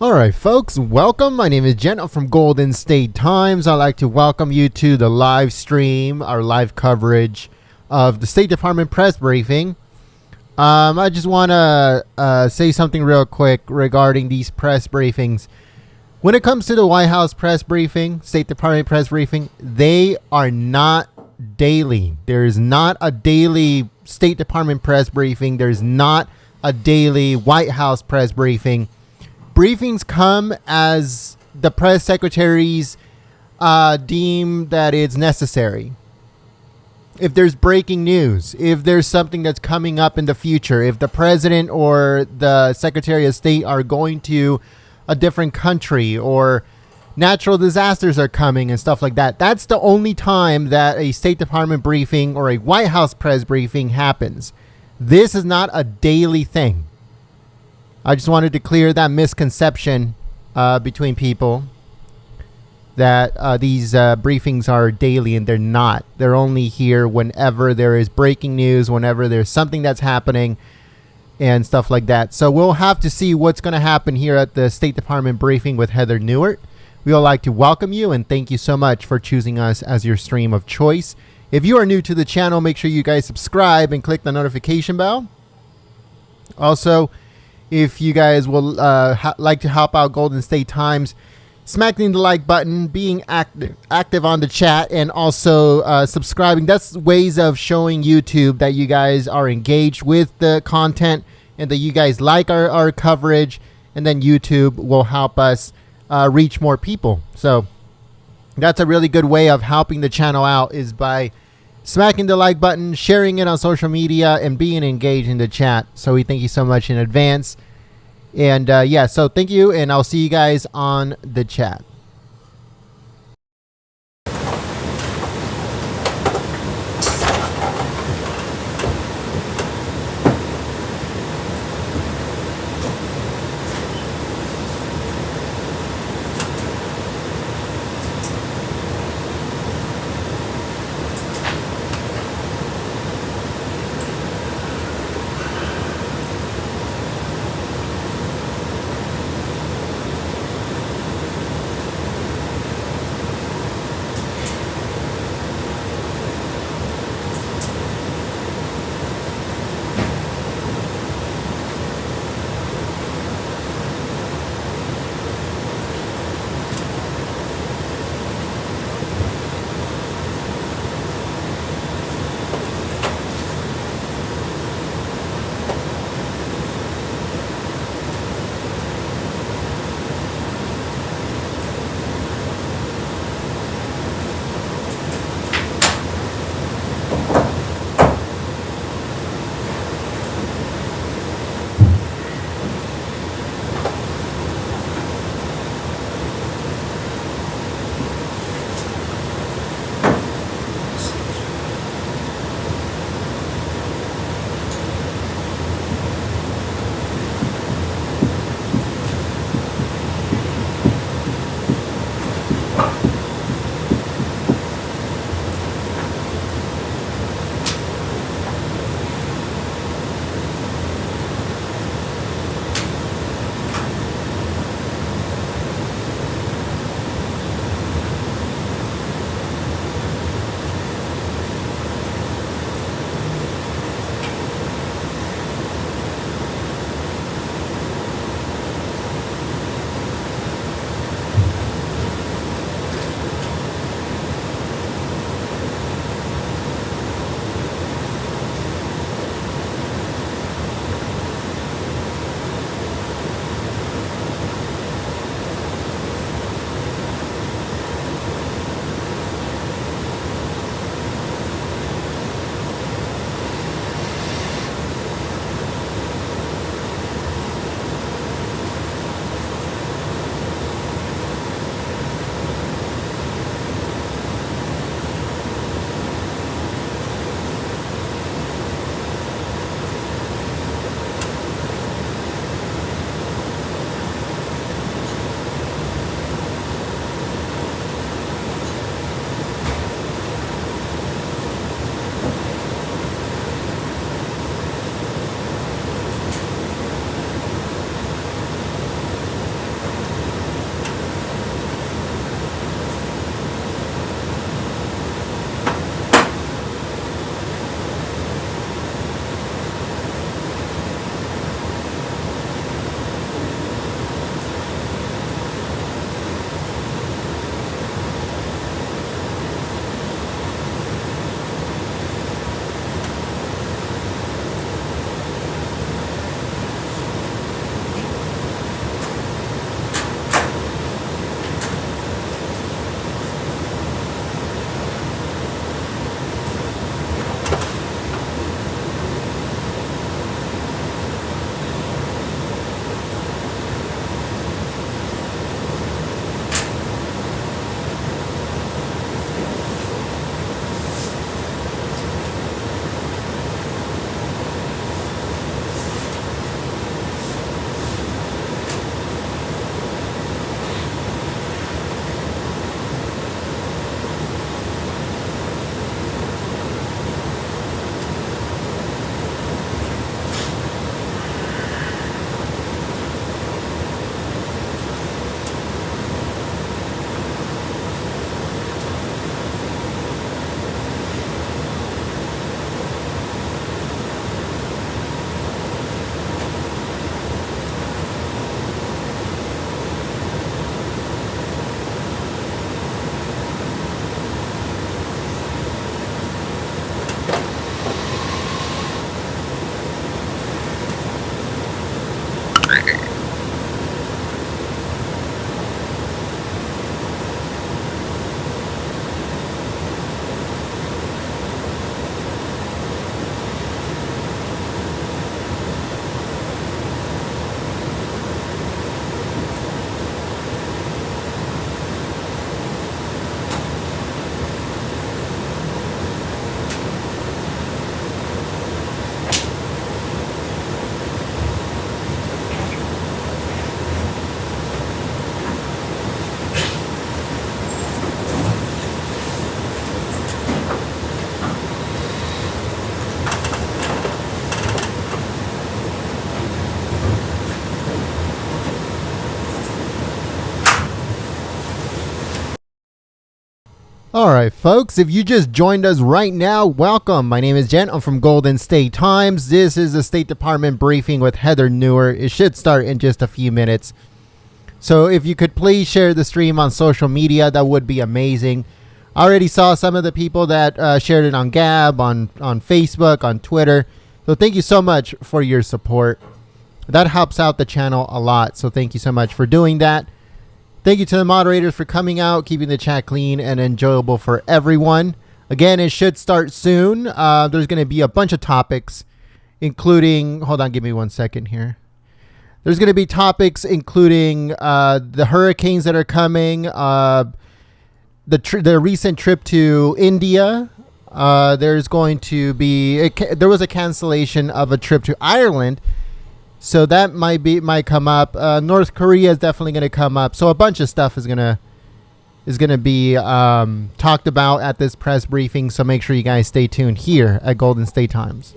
Alright folks, welcome. My name is Jen. I'm from Golden State Times. I'd like to welcome you to the live stream, our live coverage of the State Department press briefing. I just want to say something real quick regarding these press briefings. When it comes to the White House press briefing, State Department press briefing, they are not daily. There is not a daily State Department press briefing. There's not a daily White House press briefing. Briefings come as the press secretaries deem that it's necessary. If there's breaking news, if there's something that's coming up in the future, if the president or the Secretary of State are going to a different country or natural disasters are coming and stuff like that, that's the only time that a State Department briefing or a White House press briefing happens. This is not a daily thing. I just wanted to clear that misconception between people that these briefings are daily, and they're not. They're only here whenever there is breaking news, whenever there's something that's happening and stuff like that. So we'll have to see what's going to happen here at the State Department briefing with Heather Nauert. We would like to welcome you and thank you so much for choosing us as your stream of choice. If you are new to the channel, make sure you guys subscribe and click the notification bell. Also, if you guys will like to help out Golden State Times, smacking the like button, being active on the chat, and also subscribing. That's ways of showing YouTube that you guys are engaged with the content and that you guys like our coverage. And then YouTube will help us reach more people. So that's a really good way of helping the channel out, is by smacking the like button, sharing it on social media, and being engaged in the chat. So we thank you so much in advance. And yeah, so thank you, and I'll see you guys on the chat. All right, folks, if you just joined us right now, welcome. My name is Jen. I'm from Golden State Times. This is the State Department briefing with Heather Nauert. It should start in just a few minutes. So if you could please share the stream on social media, that would be amazing. I already saw some of the people that shared it on Gab, on Facebook, on Twitter. So thank you so much for your support. That helps out the channel a lot. So thank you so much for doing that. Thank you to the moderators for coming out, keeping the chat clean and enjoyable for everyone. Again, it should start soon. There's going to be a bunch of topics, including... Hold on, give me 1 second here. There's going to be topics including the hurricanes that are coming, the recent trip to India. There's going to be... There was a cancellation of a trip to Ireland. So that might come up. North Korea is definitely going to come up. So a bunch of stuff is gonna be talked about at this press briefing. So make sure you guys stay tuned here at Golden State Times.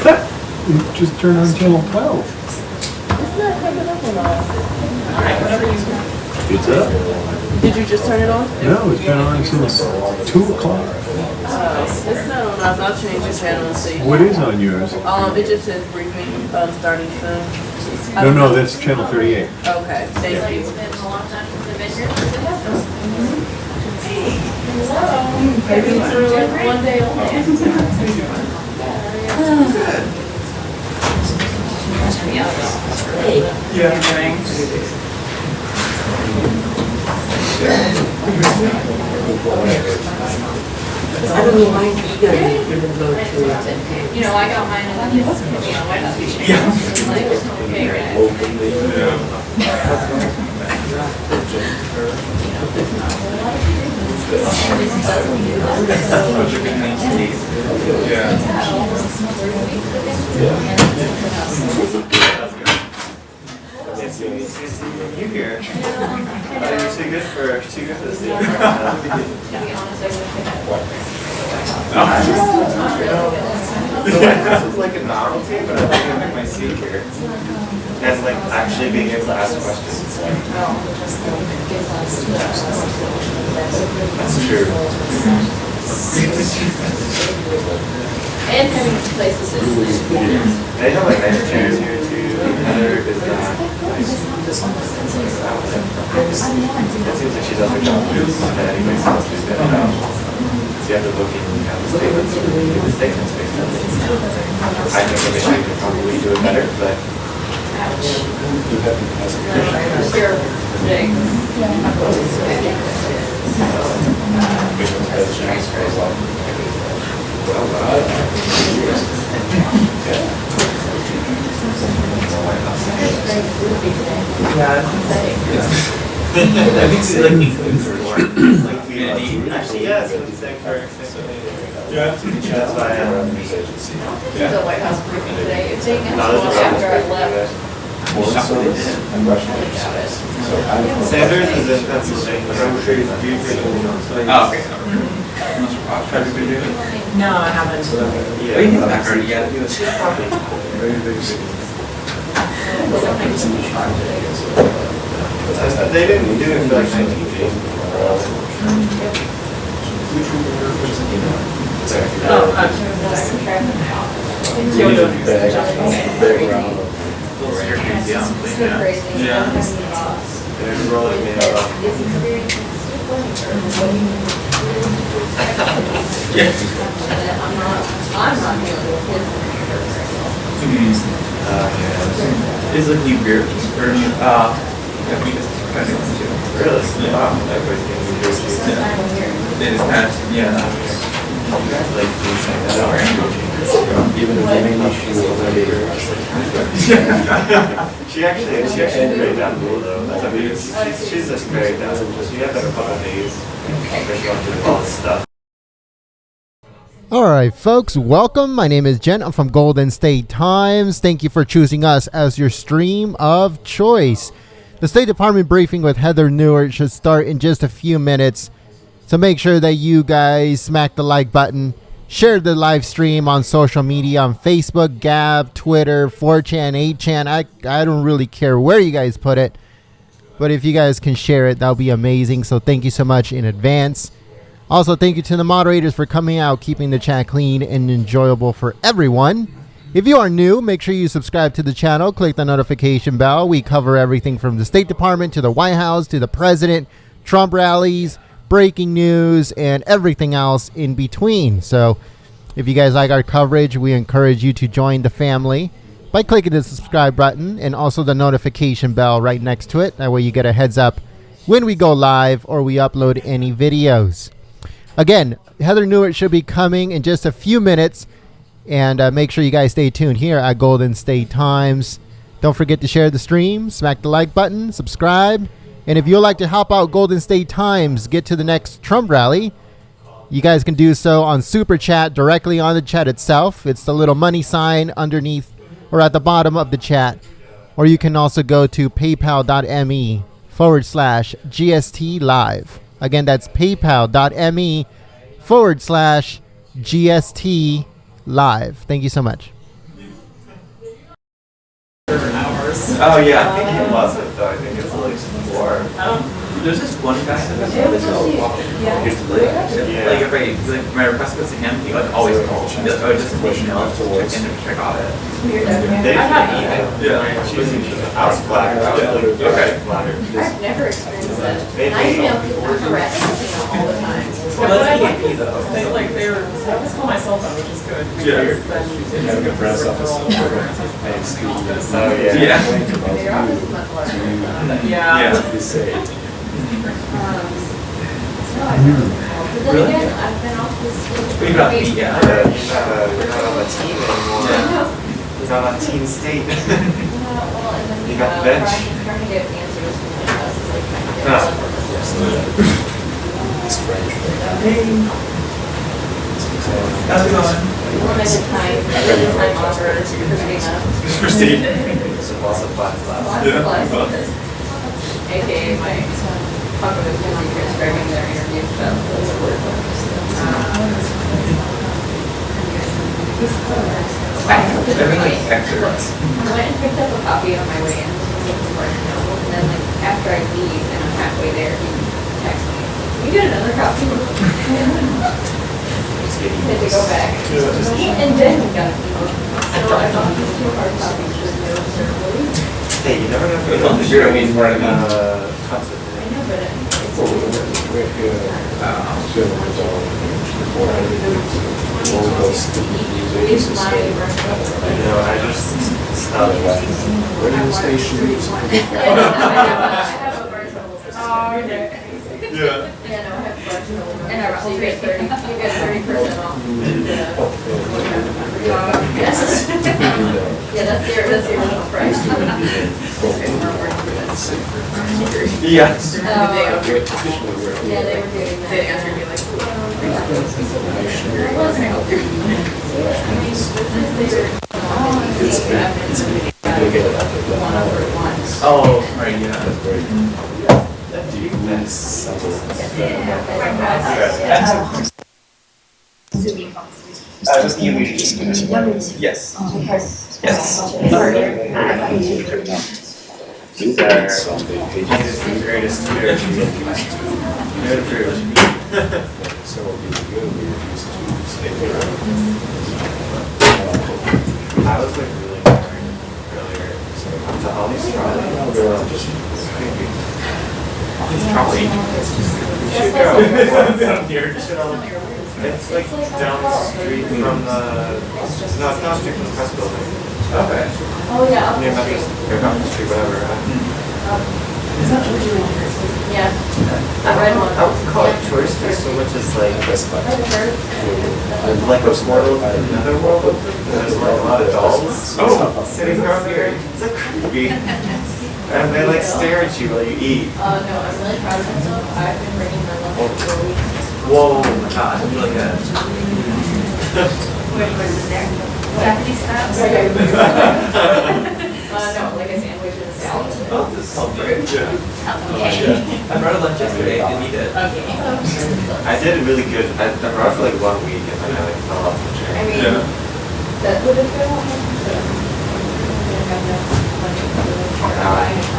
You just turn on channel 12. Isn't that coming up or not? Alright, whatever you... It's up. Did you just turn it on? No, it's been on since 2 o'clock. It's not on ours. I'll change the channel and see. What is on yours? It just says briefing, starting soon. No, that's channel 38. Okay, thank you. Maybe it's like 1 day only. Yeah. I don't know why you guys give it low to it. You know, I got mine and then it's, you know, White House we changed. Like, okay, You here? You're too good for this. to be honest, I This is like a novelty, but I think I make my seat here. And like actually being able to ask questions. That's true. and having places is They have like nice chairs here too. Heather is not nice. It seems like she does her job too. And anybody else who's been out. So you have to look in and have the statements, get the statements based on this. I think the mission could probably do it better, but your thing. I think it's like like we actually yes, it's like for that's why I have The White House briefing today, it's taking us after I left. Sanders is in Pennsylvania. I'm sure he's Oh, okay. Have you been doing it? No, I haven't. Yeah. He's back already. Yeah, he was. They didn't do it for like 19 days. Yeah. They're rolling me out. I'm not here with Is like new beer or yeah, we just kind of too. Really? Wow. Everybody's getting New Jersey. They just passed, yeah. Like, please check that out. Even if they may not be She actually did very down cool though. That's I mean, she's just very down. You have to have a couple of days. Especially on doing all this stuff. All right, folks, welcome. My name is Jen. I'm from Golden State Times. Thank you for choosing us as your stream of choice. The State Department briefing with Heather Nauert should start in just a few minutes. So make sure that you guys smack the like button, share the live stream on social media, on Facebook, Gab, Twitter, 4chan, 8chan. I don't really care where you guys put it, but if you guys can share it, that'll be amazing. So thank you so much in advance. Also, thank you to the moderators for coming out, keeping the chat clean and enjoyable for everyone. If you are new, make sure you subscribe to the channel. Click the notification bell. We cover everything from the State Department to the White House to the President, Trump rallies, breaking news, and everything else in between. So if you guys like our coverage, we encourage you to join the family by clicking the subscribe button and also the notification bell right next to it. That way you get a heads up when we go live or we upload any videos. Again, Heather Nauert should be coming in just a few minutes. And make sure you guys stay tuned here at Golden State Times. Don't forget to share the stream, smack the like button, subscribe. And if you'd like to help out Golden State Times get to the next Trump rally, you guys can do so on Super Chat directly on the chat itself. It's the little money sign underneath or at the bottom of the chat. Or you can also go to paypal.me/GST live. Again, that's paypal.me/GST live. Thank you so much. hours. Oh yeah, I think it wasn't though. I think it's like 4. There's this one guy that does all this like if my request goes to him, he like always calls. He just always just email to check in and check on it. They didn't email. Yeah. I was flattered. I was like, okay, flattered. I've never experienced that. And I email people correct all the time. Well, that's EAP though. They like they're. I always call my cell phone, which is good. Yeah. Because then it's a good press office. Oh yeah. Yeah. Their office is much larger. Yeah. No, I've never been called. But then Really? again, I've been off this. We've got beat, yeah. You're not on the team anymore. No. You're not on Team State. Well, and then You got the bench. trying to get answers from my class is like trying to get Ah. How's it going? limited time off for Christina. Christine. Lots of class left. Plus, AKA my cognitive teacher describing their interview stuff. Everything excerpts. I went and picked up a copy on my way in, and then like after I leave and I'm halfway there, he texts me, "You get another copy?" Had to go back. And then we got an email. So I bought these 2 hard copies for no ceremony. Hey, you never know if It's on the zero means more than concept. I know, but it's it's my You know, I just stopped Radio station. Oh, okay. Yeah. Yeah, no, I have Barcelona. And I so you get 30% off. Yes. Yeah, that's the original price. Yeah. Yeah, they were doing that. They answered me like, I wasn't helping. Oh, right, yeah. Just you. Yes. Yes. These are the greatest tutor. I was like really bored earlier. So all these Probably. You should go. Down here. It's like down the street from the, no, it's down the street from the press building. Okay. Oh, yeah. Near Memphis, or down the street, whatever. Yeah. I read one. I would call it touristy so much as like a world, another world. There's like a lot of dolls sitting around here. It's like creepy. And they like stare at you while you eat. No, I'm really proud of myself. I've been bringing my lunch for a week. Whoa, oh my god, I feel like a... Japanese style? No, like a sandwich and a salad. Oh, this is something. Okay. I brought a lunch yesterday, I didn't eat it. I did really good. I brought for like 1 week and then I like fell off the I chair. mean, Yeah. that would have been one.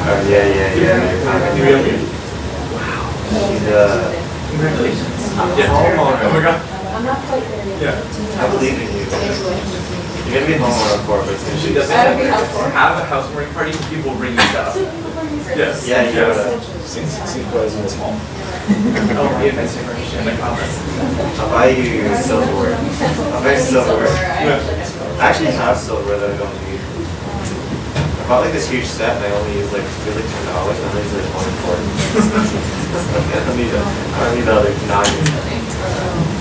Oh yeah. You're coming. Wow. Congratulations. Yeah. Homeowner. Oh my god. I'm not quite there yet. Yeah. I believe in you. You're gonna be a homeowner for it, but it's gonna She be. doesn't I would be housewarming. have a housewarming party, people bring you stuff. Yes. Yeah, you gotta. Seems quite small. Oh, we have nice information in the comments. I'll buy you silverware. I'll buy you silverware. I actually have silverware that I don't need. I bought like this huge set and I only use like really $10 and I only use like 1 quart. I don't need the other 9.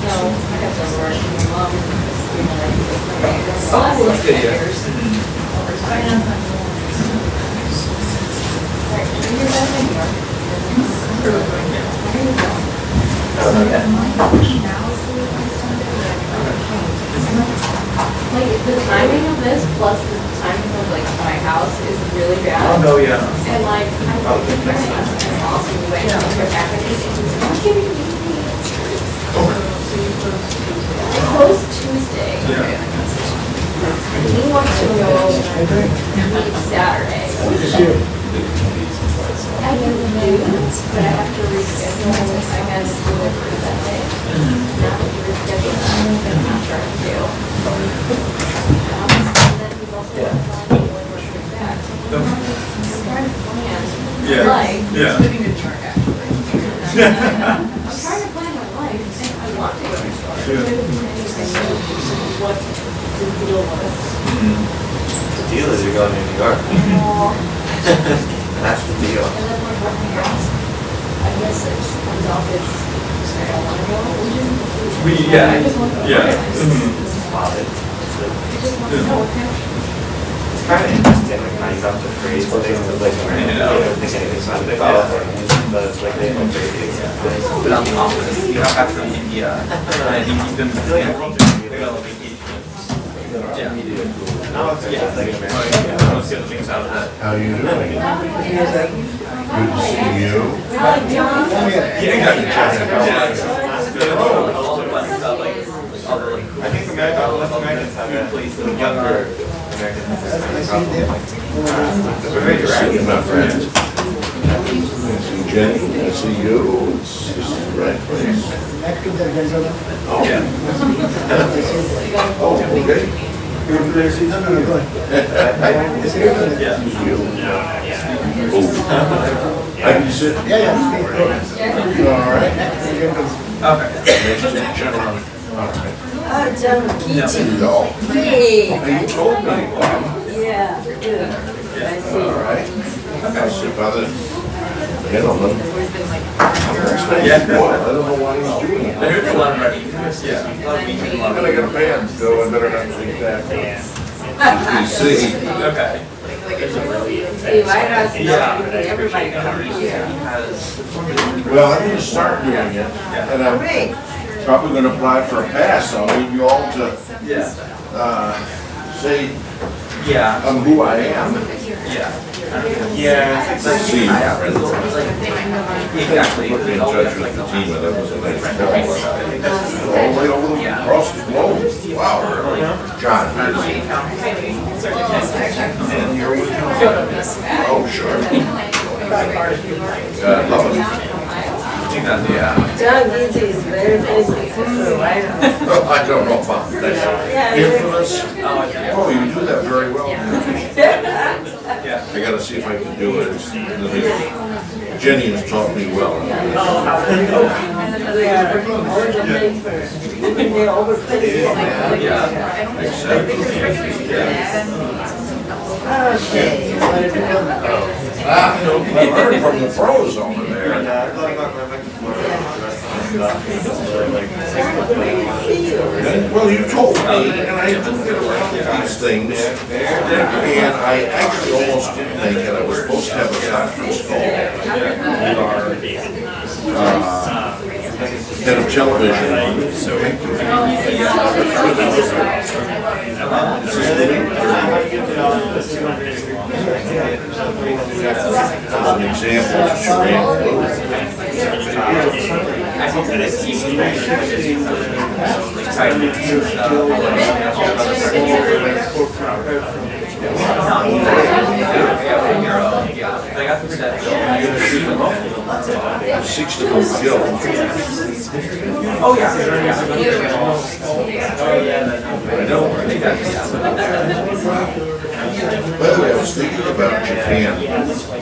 No, I got some work. Mom, Oh, that's good, yeah. Like, the timing of this plus the timing of like my house is really bad. Oh, no, yeah. And like, I'm like, very much an awesome way to get back and I'm giving you I close Tuesday. Yeah. He wants to Saturday. I can do, but I have to reschedule. I had to do it for Sunday. Now that you reschedule, I'm not trying to do. And then we've also got planning when we're coming back. I'm trying to plan. Yeah. Life. Yeah. Living in New York, actually. I'm trying to plan my life, and I want to go to New York. What the deal was. The deal is you're going to New York. That's the deal. And then we're going house. I guess it comes off as, I don't want to go. Yeah. I just want to go. Yeah. Wow, I just want to go. it's kind of interesting, like how you have to phrase things like you don't think anything's not developing, but it's like they don't crazy. But I'm optimist. You know, after India, I think you've been developing each. Yeah. Yeah. Let's get things out of that. How you doing? Good to see you. Yeah, exactly. I think Americans have a younger Americans have a problem. We're very direct. See my friend. I see Jenny, I see you. This is the right place. Oh, oh, okay. I can sit. All right. Okay. Next to the gentleman. All right. No. No. Hey, You told me. yeah, good. I see. All right. I'll sit by the gentleman. Yeah. What? I don't know why he's doing it. I heard a lot about eagerness, yeah. I'm gonna get a band, so I better not think that. You see. Okay. Steve, I don't see everybody coming here. Well, I'm gonna start doing it, and I'm Great. probably gonna apply for a pass. I'll need you all to, Yeah. say Yeah. who I am. Yeah. Yeah, it's like See. Exactly. Put me in touch with the team, and that was a nice call. All the way over across the globe. Wow. John, oh, sure. Love it. Yeah. John Gizzi is very famous for writer. I don't know about that. Yeah, Infamous. Oh, you do that very well. Yeah. I gotta see if I can do it. Jenny has taught me well. they are older than for, even they're over 20 years. Exactly. Okay, what are we doing? I learned from the pros over there. Well, you told me, and I do get around to these things, and I actually almost didn't make it. I was supposed to have a conference call with our head of television. Thank as an example, by the way, I was thinking about Japan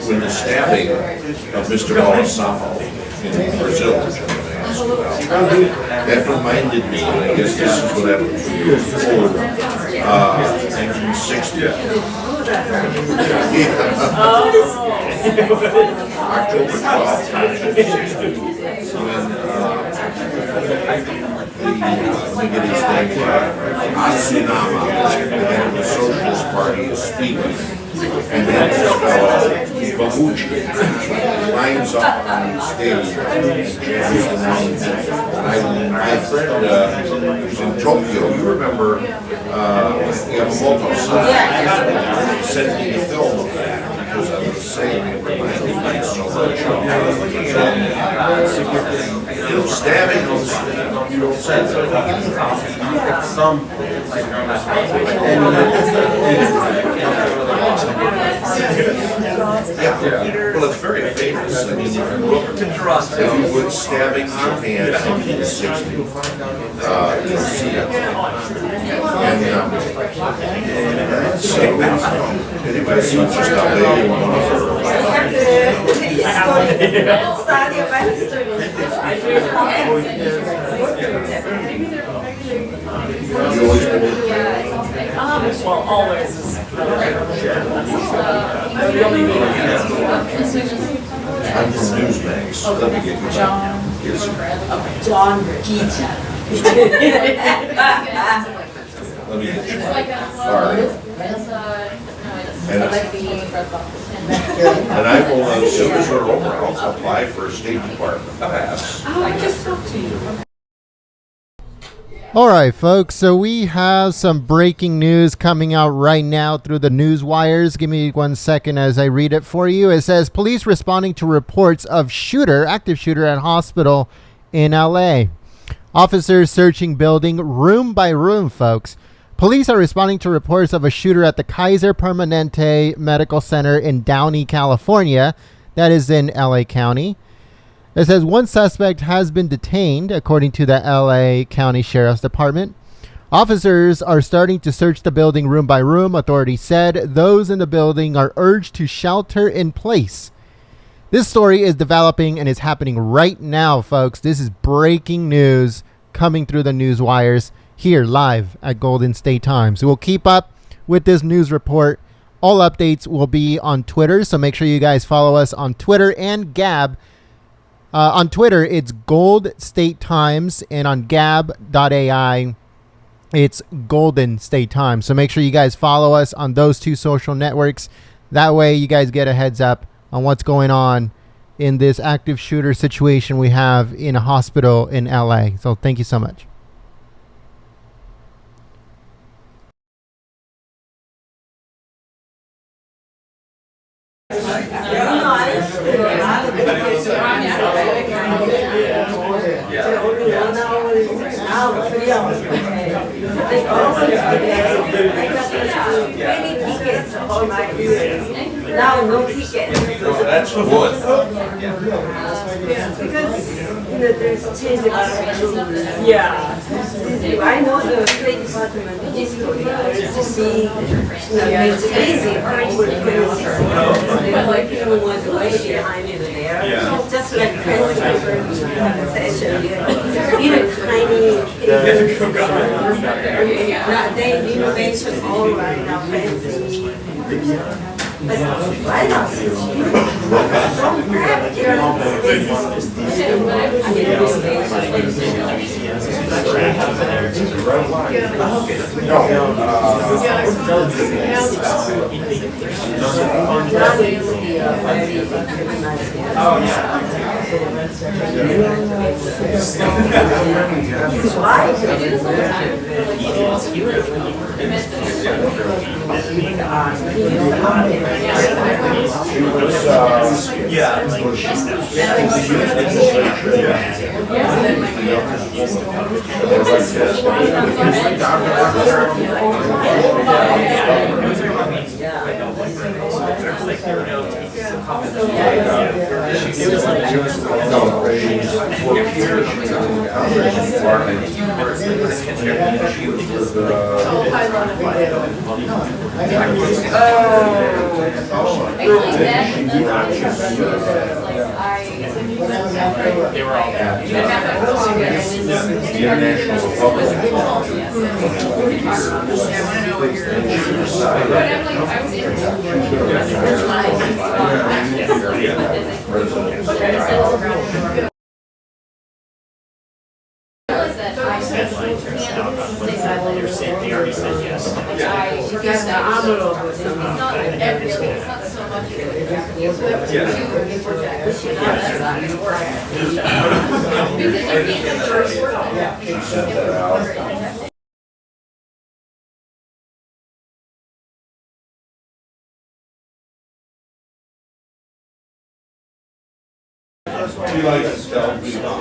when the stabbing of Mr. Olasawa in Brazil, which I'm going to ask about. That reminded me, and I guess this is what happened for you, 1960. October 12th, 1960, when let me get his name, Asunama, the head of the Socialist Party, is speaking. And then this fellow, Babuchi, lines up on stage and jams the name. My friend who's in Tokyo, you remember Yamamoto-san, sent me a film of that because I was saying it reminded me so much of stabbing fuel That's what some like Yeah, well, it's very famous. I mean, if you look with stabbing Japan in the 60s, you'll see it. And so, anyway, so just a lady, one of her. You always been Well, always. I'm from Newsmax. Let me get you John. Here's John Geach. let me get you my card. And I will, as soon as we're over, I'll apply for a State Department pass. Oh, I just spoke to you. All right, folks. So we have some breaking news coming out right now through the news wires. Give me 1 second as I read it for you. It says police responding to reports of active shooter at hospital in LA. Officers searching building room by room, folks. Police are responding to reports of a shooter at the Kaiser Permanente Medical Center in Downey, California. That is in LA County. It says one suspect has been detained, according to the LA County Sheriff's Department. Officers are starting to search the building room by room, authorities said. Those in the building are urged to shelter in place. This story is developing and is happening right now, folks. This is breaking news coming through the news wires here live at Golden State Times. We'll keep up with this news report. All updates will be on Twitter, so make sure you guys follow us on Twitter and Gab. On Twitter, it's Gold State Times, and on Gab.ai, it's Golden State Times. So make sure you guys follow us on those two social networks. That way you guys get a heads up on what's going on in this active shooter situation we have in a hospital in LA. So thank you so much. Now no tickets. That's good. Because there's change a lot of rules. Yeah. I know the State Department history. It's big. It's easy. Like people want to wait behind it there. Just like press session. Even tiny they innovation all right now fancy. But why not? Don't grab your They were all there. The International Republic. They already said yes. We like to tell people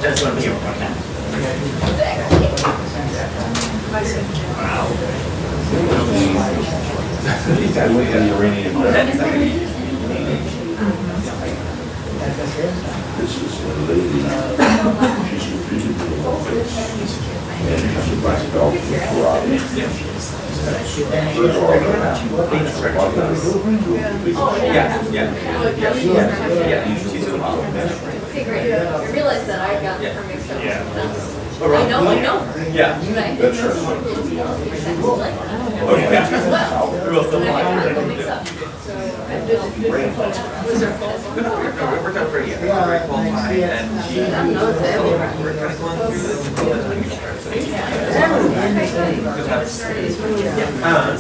That's what I'm here for. This is a lady, she's completed the Olympics, and she's a black belt with karate. First of all, her mother She's doing well. Okay, great. I realized that I got her mixed up with someone else. I know her. Yeah. Right? That's her son. Okay. Well, Real simple. I got her mixed up. We're done for a year. We're very qualified, and she, we're kind of going through this until the time you start. So it's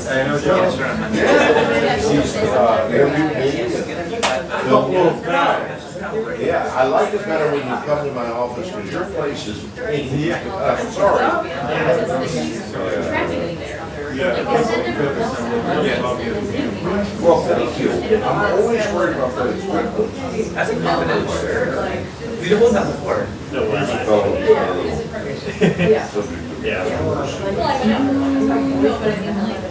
I know Joe's trying to. Yeah, I like it better when you come to my office, because your place is, I'm sorry. Well, thank you. I'm always worried about that. That's a confidence. We both have before. Well, I know, but I mean, like,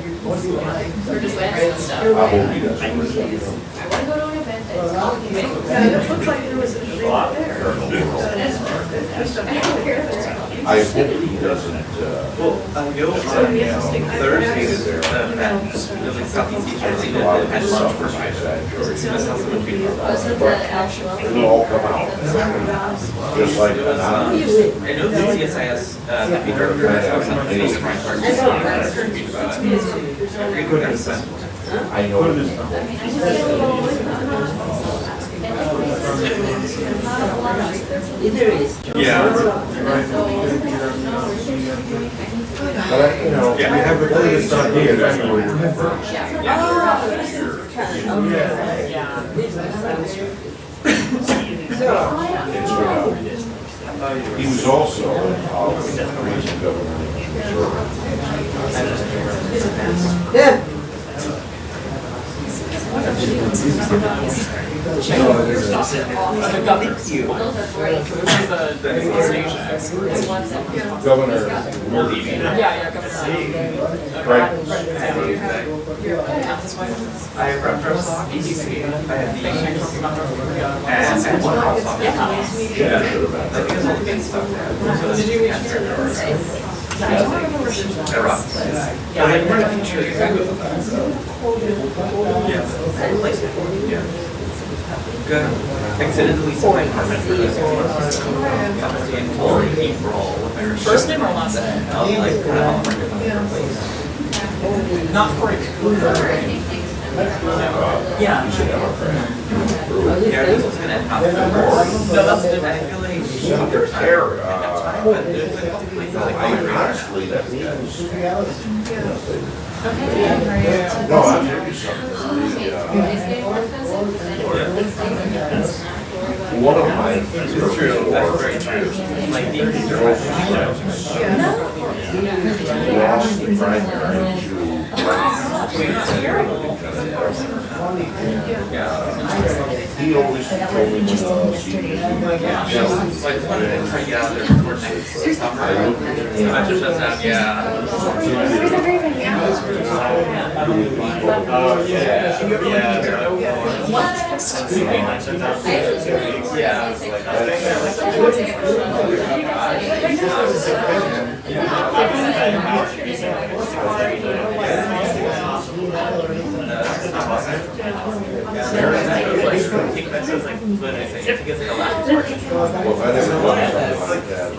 we're just waiting and stuff. I hope he does. I want to go to an event that's complicated. It looked like there was a they were there. I don't care if it's complicated. I hope he doesn't, Well, you'll Thursday is there. Really Southeast teachers even had lunch for my side. That's not so much people. Wasn't the actual. it'll all come out. Just like It was, I know the CSIS, Peter, I was on the news, my part. I forget what that said. I know. There is. Yeah. But you know, we have the latest idea, that's where we're first. He was also crazy governor in Missouri. Yeah. Governor. Right. I referenced BBC. I had the and I had one house on it. Yeah. I think it was all the good stuff there. So did you yeah, like we're not sure exactly what that is. Yeah. Yeah. Good. Accidentally saw my apartment for this until April with my First name or last name? like kind of on the place. Not great. Yeah. Yeah, this was gonna happen. No, that's different. I feel like Senator Kerr, but there's like a couple places like honestly, that's no, I'll tell you something. One of my It's true. That's very true. Like the lost the primary to he always told me when he was like one of them trying to get out there before next summer. I just doesn't have, yeah. well, I never done something like that.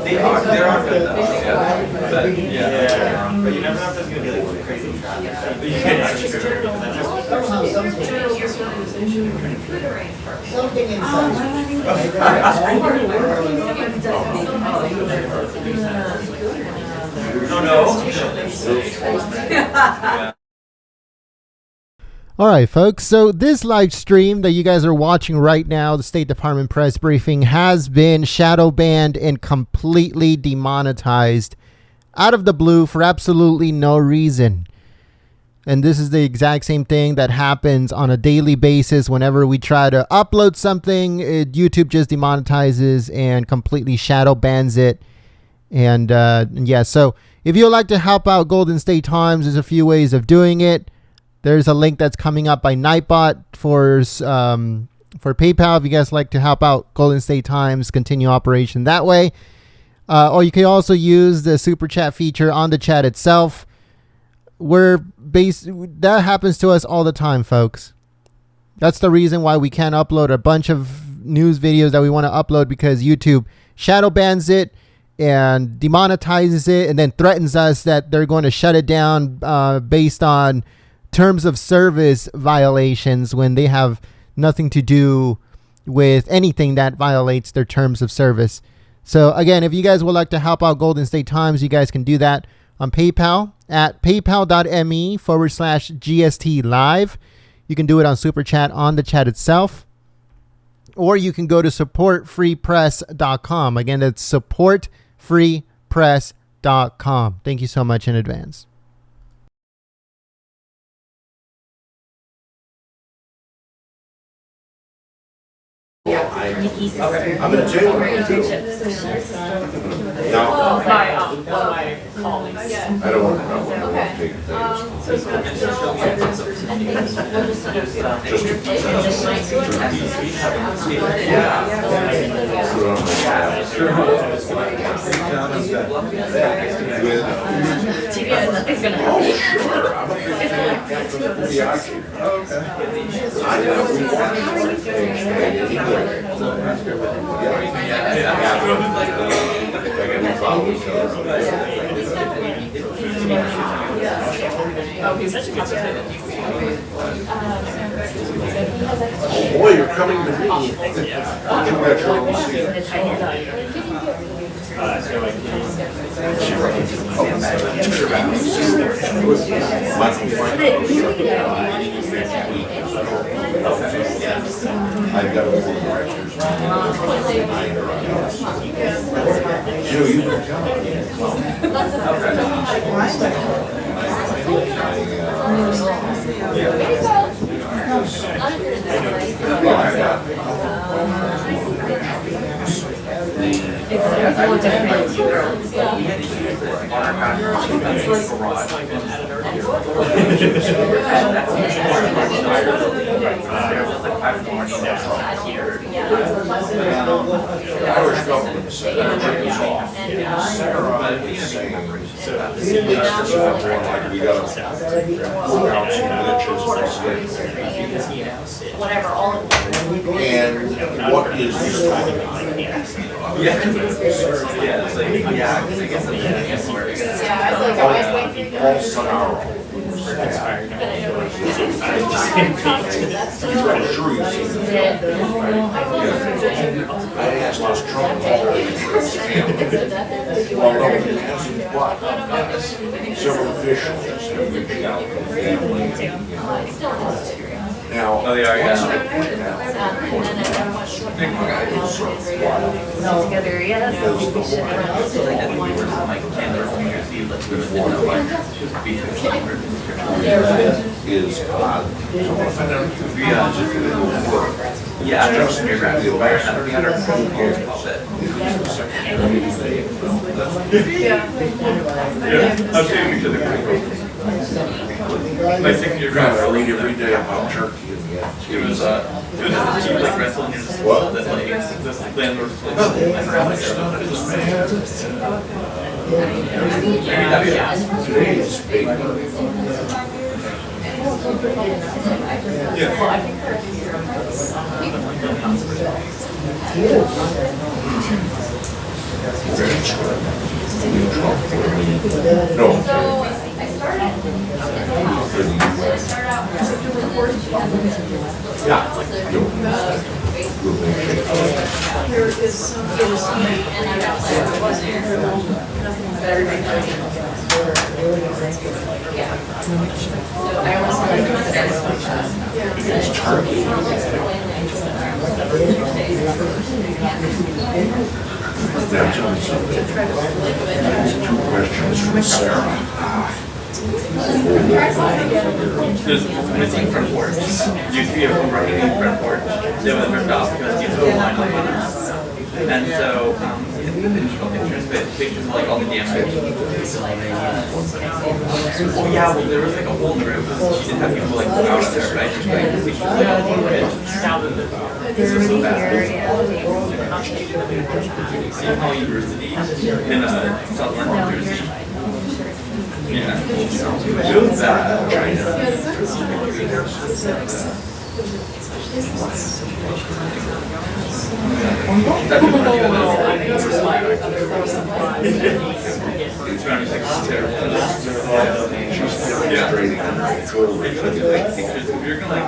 They are good though. But yeah. But you never know if there's gonna be like crazy traffic. But you can't actually go because that's just. Something inside. No, no. All right, folks. So this live stream that you guys are watching right now, the State Department press briefing, has been shadow banned and completely demonetized out of the blue for absolutely no reason. And this is the exact same thing that happens on a daily basis whenever we try to upload something. YouTube just demonetizes and completely shadow bans it. And yeah, so if you'd like to help out Golden State Times, there's a few ways of doing it. There's a link that's coming up by Nightbot for PayPal if you guys like to help out Golden State Times continue operation that way. Or you can also use the super chat feature on the chat itself. That happens to us all the time, folks. That's the reason why we can't upload a bunch of news videos that we want to upload, because YouTube shadow bans it and demonetizes it and then threatens us that they're going to shut it down based on terms of service violations when they have nothing to do with anything that violates their terms of service. So again, if you guys would like to help out Golden State Times, you guys can do that on PayPal at paypal.me/GST live. You can do it on Super Chat on the chat itself, or you can go to supportfreepress.com. Again, that's supportfreepress.com. Thank you so much in advance. I'm in jail. No, My one of my colleagues. I don't want to know what I'm taking things. Nothing's gonna Oh, sure. I'm a big fan. Oh boy, you're coming to me. You got your own seat. I've got a board of directors. You can tell me. Irish government said everything's off. Sarah is saying, like we got to work out some glitches in the schedule. Whatever, all of them. And what is this time? Yeah, it's like, yeah, I guess Paul Sonaro. I'm sure you've seen it. I asked this Trump Paul well, no, he hasn't, but several officials have reached out to the family. Now, oh, they are, yeah. Together, yes. is I want to find out if Yeah, just your graphic wire, I don't know how to I'll show you each other. My 6-year I graphic. read every day about Turkey and It was just cheap like rental and you're just that like this landlord's place. today's paper. Yeah. No. There is some, That's something. Two questions from Sarah. There's missing front porch. Used to be a parking in front porch. They went ripped off because people were lined up on us. And so, additional pictures of like all the damage. Oh yeah, well there was like a hole in the roof. She didn't have people like out of there, right? Just like pictures of like all the damage. This was so bad. Seton University in South London, Jersey. Yeah. It was bad. That didn't want to do it's terrible. Yeah. You're gonna like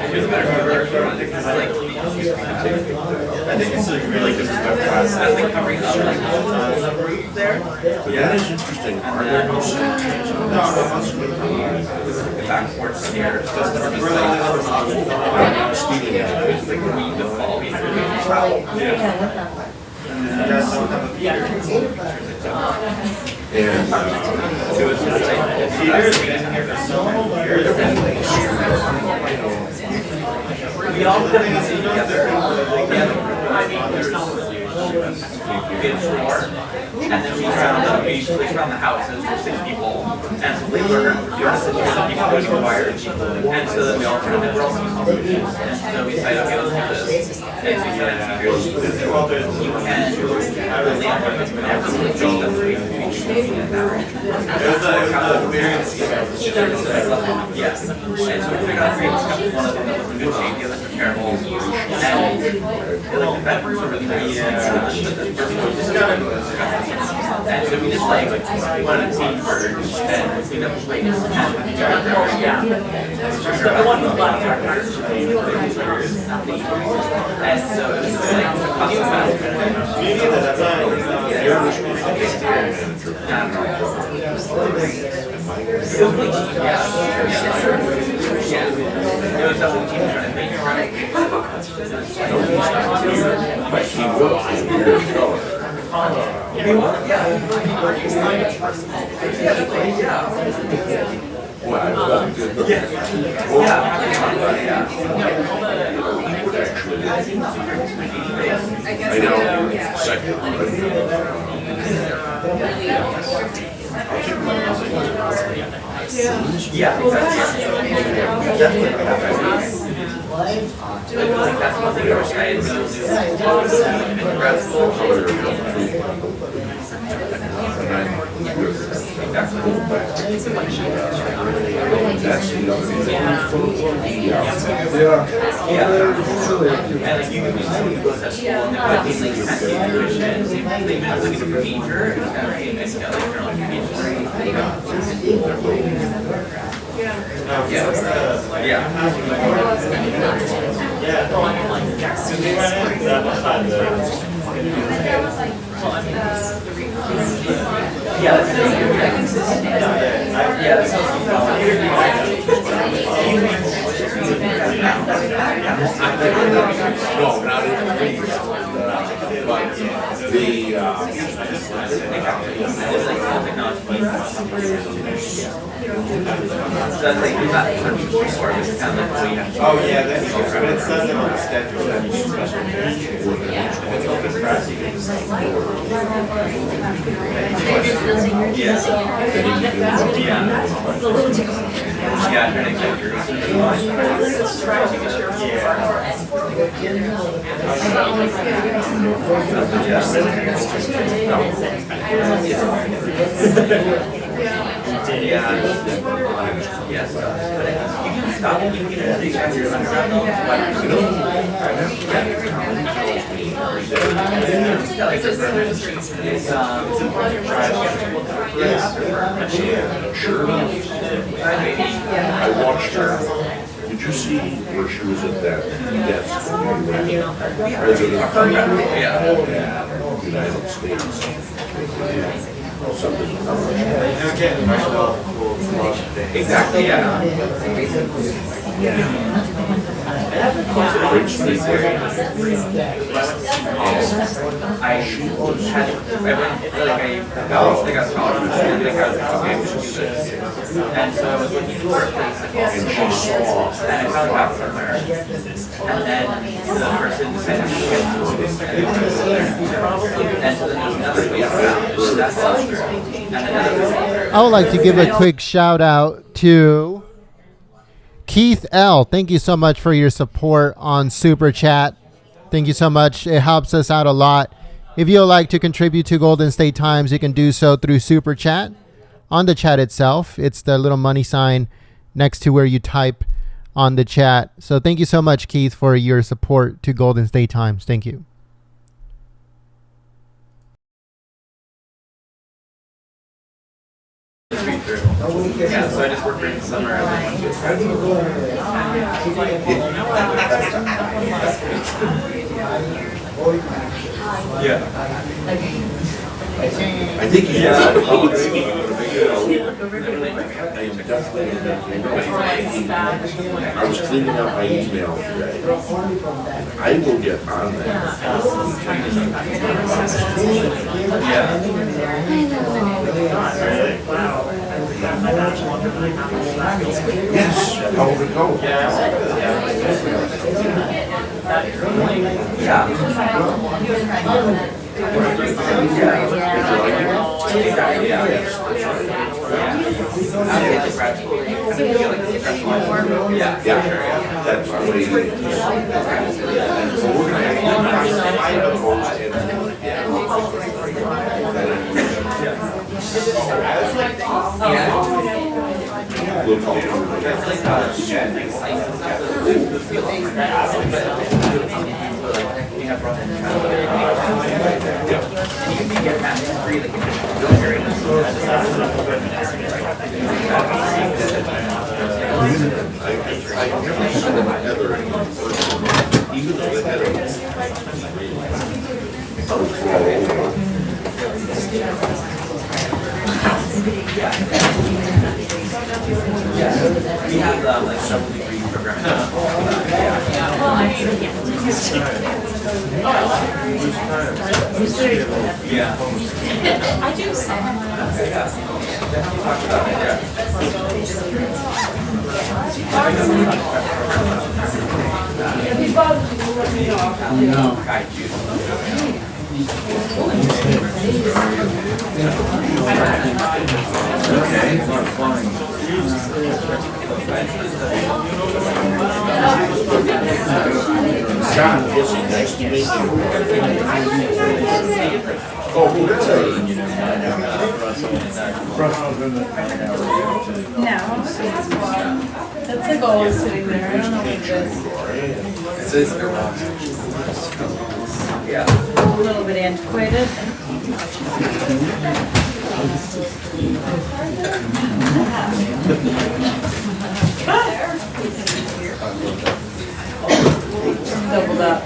here's a better cover because like I think it's like really good class. I think covering up like there. That is interesting. Are there no sections? The back porch stairs just like we default yeah. And you guys don't have a Peter. And So it's just like Peter's been here for so many years. We all put in together. I mean, there's no and then we placed around the houses for 6 people, and so they were people getting fired, and so then we all turned it, we're all using solutions, and so we decided, okay, let's do this, and so you can yes, and so we figured out 3 discussions, one of them that was in good shape, the others were terrible, and like the bedrooms were really nice, and so we just like wanted to team first and clean up the place and and so it was like custom it was definitely team trying to make it right. but he will for years ago. Well, I love it. I know, second. Yeah, exactly. Definitely. That's one thing I wish I had really in grad school. That's the other thing. Yeah. And like you can be someone who goes to school and they've got these like testing conditions, they've been looking for major, and it's got like No, not in these. But the Oh yeah, that's true. But it says it on the schedule that you need special parents. If it's open press, you can just Yeah. Yes. But you can stop. You can get these after your underground though. Yeah, like this. It's important to try to get Sure. I watched her. Did you see where she was at that desk? United States. Something. Exactly. Yeah. Great street there. I got scholarship and I got okay, we should do this. And so I was looking for a place to call And she saw. and I found out somewhere. And then the person decided to get to it. And so then there's another place around. That's Ulster. And another place. I would like to give a quick shout out to Keith L. Thank you so much for your support on Super Chat. Thank you so much. It helps us out a lot. If you would like to contribute to Golden State Times, you can do so through Super Chat. On the chat itself, it's the little money sign next to where you type on the chat. So thank you so much, Keith, for your support to Golden State Times. Thank you. Yeah, so I just worked during the summer and then went to yeah. I think he's I was cleaning out my email today. I will get on that. Yes, how would it go? Yeah, that's the way it is. So we're gonna have we'll talk I never saw them together in person, even though they had We have like several degree programs. Yeah. I do John, is he nice to meet you? Oh, that's No. That's the goal is sitting there. I don't know what it is. Yeah. A little bit antiquated. Doubled up.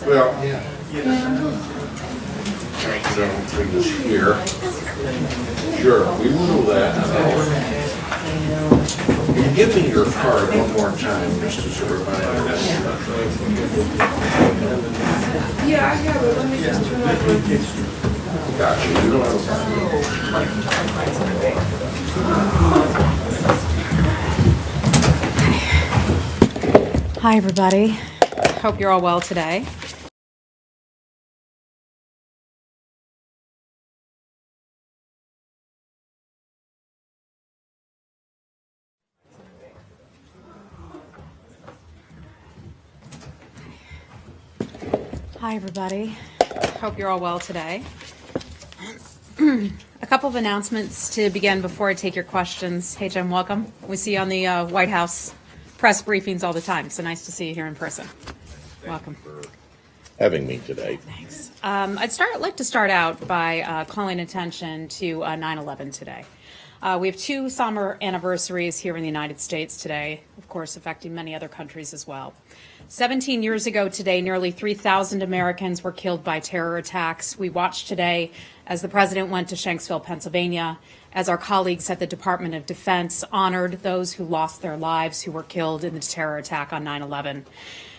Well, so bring this here. Sure, we will do that. Will you give me your card one more time, just as a reminder? Yeah, I have it. Let me just turn it on. Gotcha. You don't have Hi, everybody. Hope you're all well today. Hi, everybody. Hope you're all well today. A couple of announcements to begin before I take your questions. Hey, Jim, welcome. We see you on the White House press briefings all the time, so nice to see you here in person. Welcome. Having me today. Thanks. I'd like to start out by calling attention to 9/11 today. We have two somber anniversaries here in the United States today, of course, affecting many other countries as well. 17 years ago today, nearly 3,000 Americans were killed by terror attacks. We watched today as the president went to Shanksville, Pennsylvania, as our colleagues at the Department of Defense honored those who lost their lives, who were killed in the terror attack on 9/11.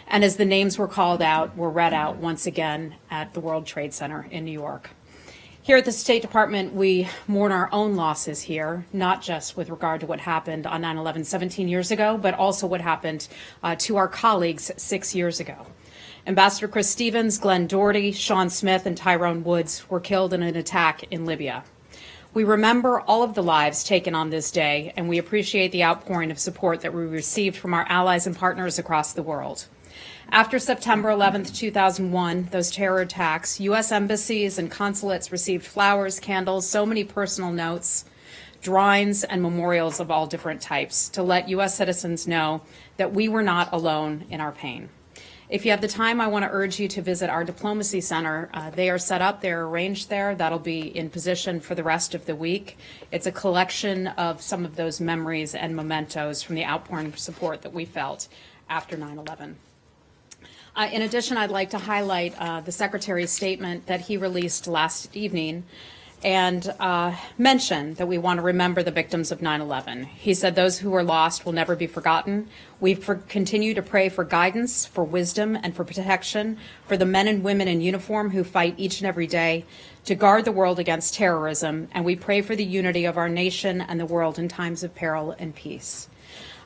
And as the names were called out, were read out once again at the World Trade Center in New York. Here at the State Department, we mourn our own losses here, not just with regard to what happened on 9/11 17 years ago, but also what happened to our colleagues 6 years ago. Ambassador Chris Stevens, Glenn Doherty, Sean Smith, and Tyrone Woods were killed in an attack in Libya. We remember all of the lives taken on this day, and we appreciate the outpouring of support that we received from our allies and partners across the world. After September 11th, 2001, those terror attacks, U.S. embassies and consulates received flowers, candles, so many personal notes, drawings, and memorials of all different types to let U.S. citizens know that we were not alone in our pain. If you have the time, I want to urge you to visit our Diplomacy Center. They are set up, they're arranged there. That'll be in position for the rest of the week. It's a collection of some of those memories and mementos from the outpouring of support that we felt after 9/11. In addition, I'd like to highlight the Secretary's statement that he released last evening and mention that we want to remember the victims of 9/11. He said those who were lost will never be forgotten. We continue to pray for guidance, for wisdom, and for protection for the men and women in uniform who fight each and every day to guard the world against terrorism, and we pray for the unity of our nation and the world in times of peril and peace.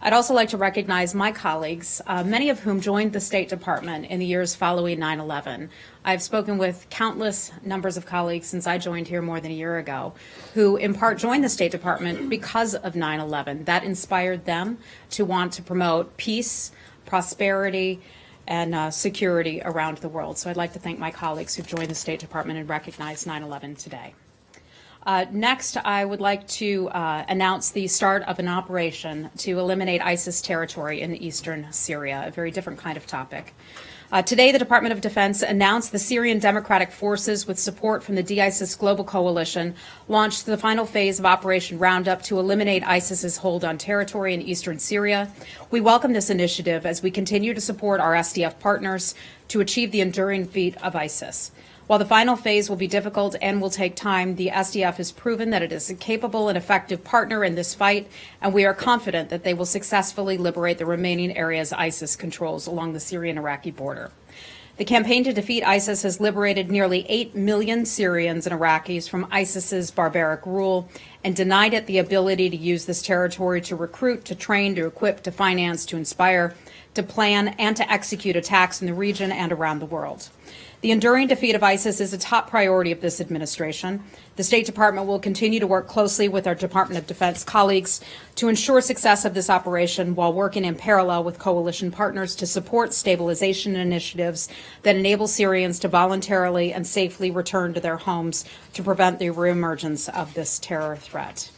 I'd also like to recognize my colleagues, many of whom joined the State Department in the years following 9/11. I've spoken with countless numbers of colleagues since I joined here more than a year ago, who in part joined the State Department because of 9/11. That inspired them to want to promote peace, prosperity, and security around the world. So I'd like to thank my colleagues who joined the State Department and recognize 9/11 today. Next, I would like to announce the start of an operation to eliminate ISIS territory in eastern Syria, a very different kind of topic. Today, the Department of Defense announced the Syrian Democratic Forces, with support from the De-ISIS Global Coalition, launched the final phase of Operation Roundup to eliminate ISIS's hold on territory in eastern Syria. We welcome this initiative as we continue to support our SDF partners to achieve the enduring defeat of ISIS. While the final phase will be difficult and will take time, the SDF has proven that it is a capable and effective partner in this fight, and we are confident that they will successfully liberate the remaining areas ISIS controls along the Syrian-Iraqi border. The campaign to defeat ISIS has liberated nearly 8 million Syrians and Iraqis from ISIS's barbaric rule and denied it the ability to use this territory to recruit, to train, to equip, to finance, to inspire, to plan, and to execute attacks in the region and around the world. The enduring defeat of ISIS is a top priority of this administration. The State Department will continue to work closely with our Department of Defense colleagues to ensure success of this operation while working in parallel with coalition partners to support stabilization initiatives that enable Syrians to voluntarily and safely return to their homes to prevent the reemergence of this terror threat.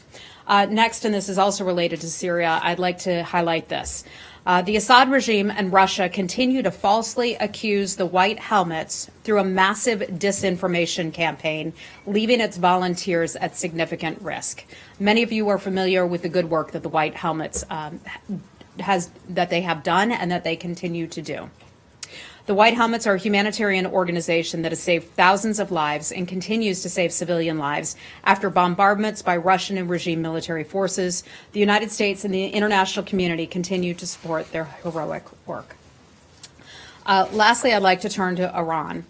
Next, and this is also related to Syria, I'd like to highlight this. The Assad regime and Russia continue to falsely accuse the White Helmets through a massive disinformation campaign, leaving its volunteers at significant risk. Many of you are familiar with the good work that the White Helmets that they have done and that they continue to do. The White Helmets are a humanitarian organization that has saved thousands of lives and continues to save civilian lives after bombardments by Russian and regime military forces. The United States and the international community continue to support their heroic work. Lastly, I'd like to turn to Iran.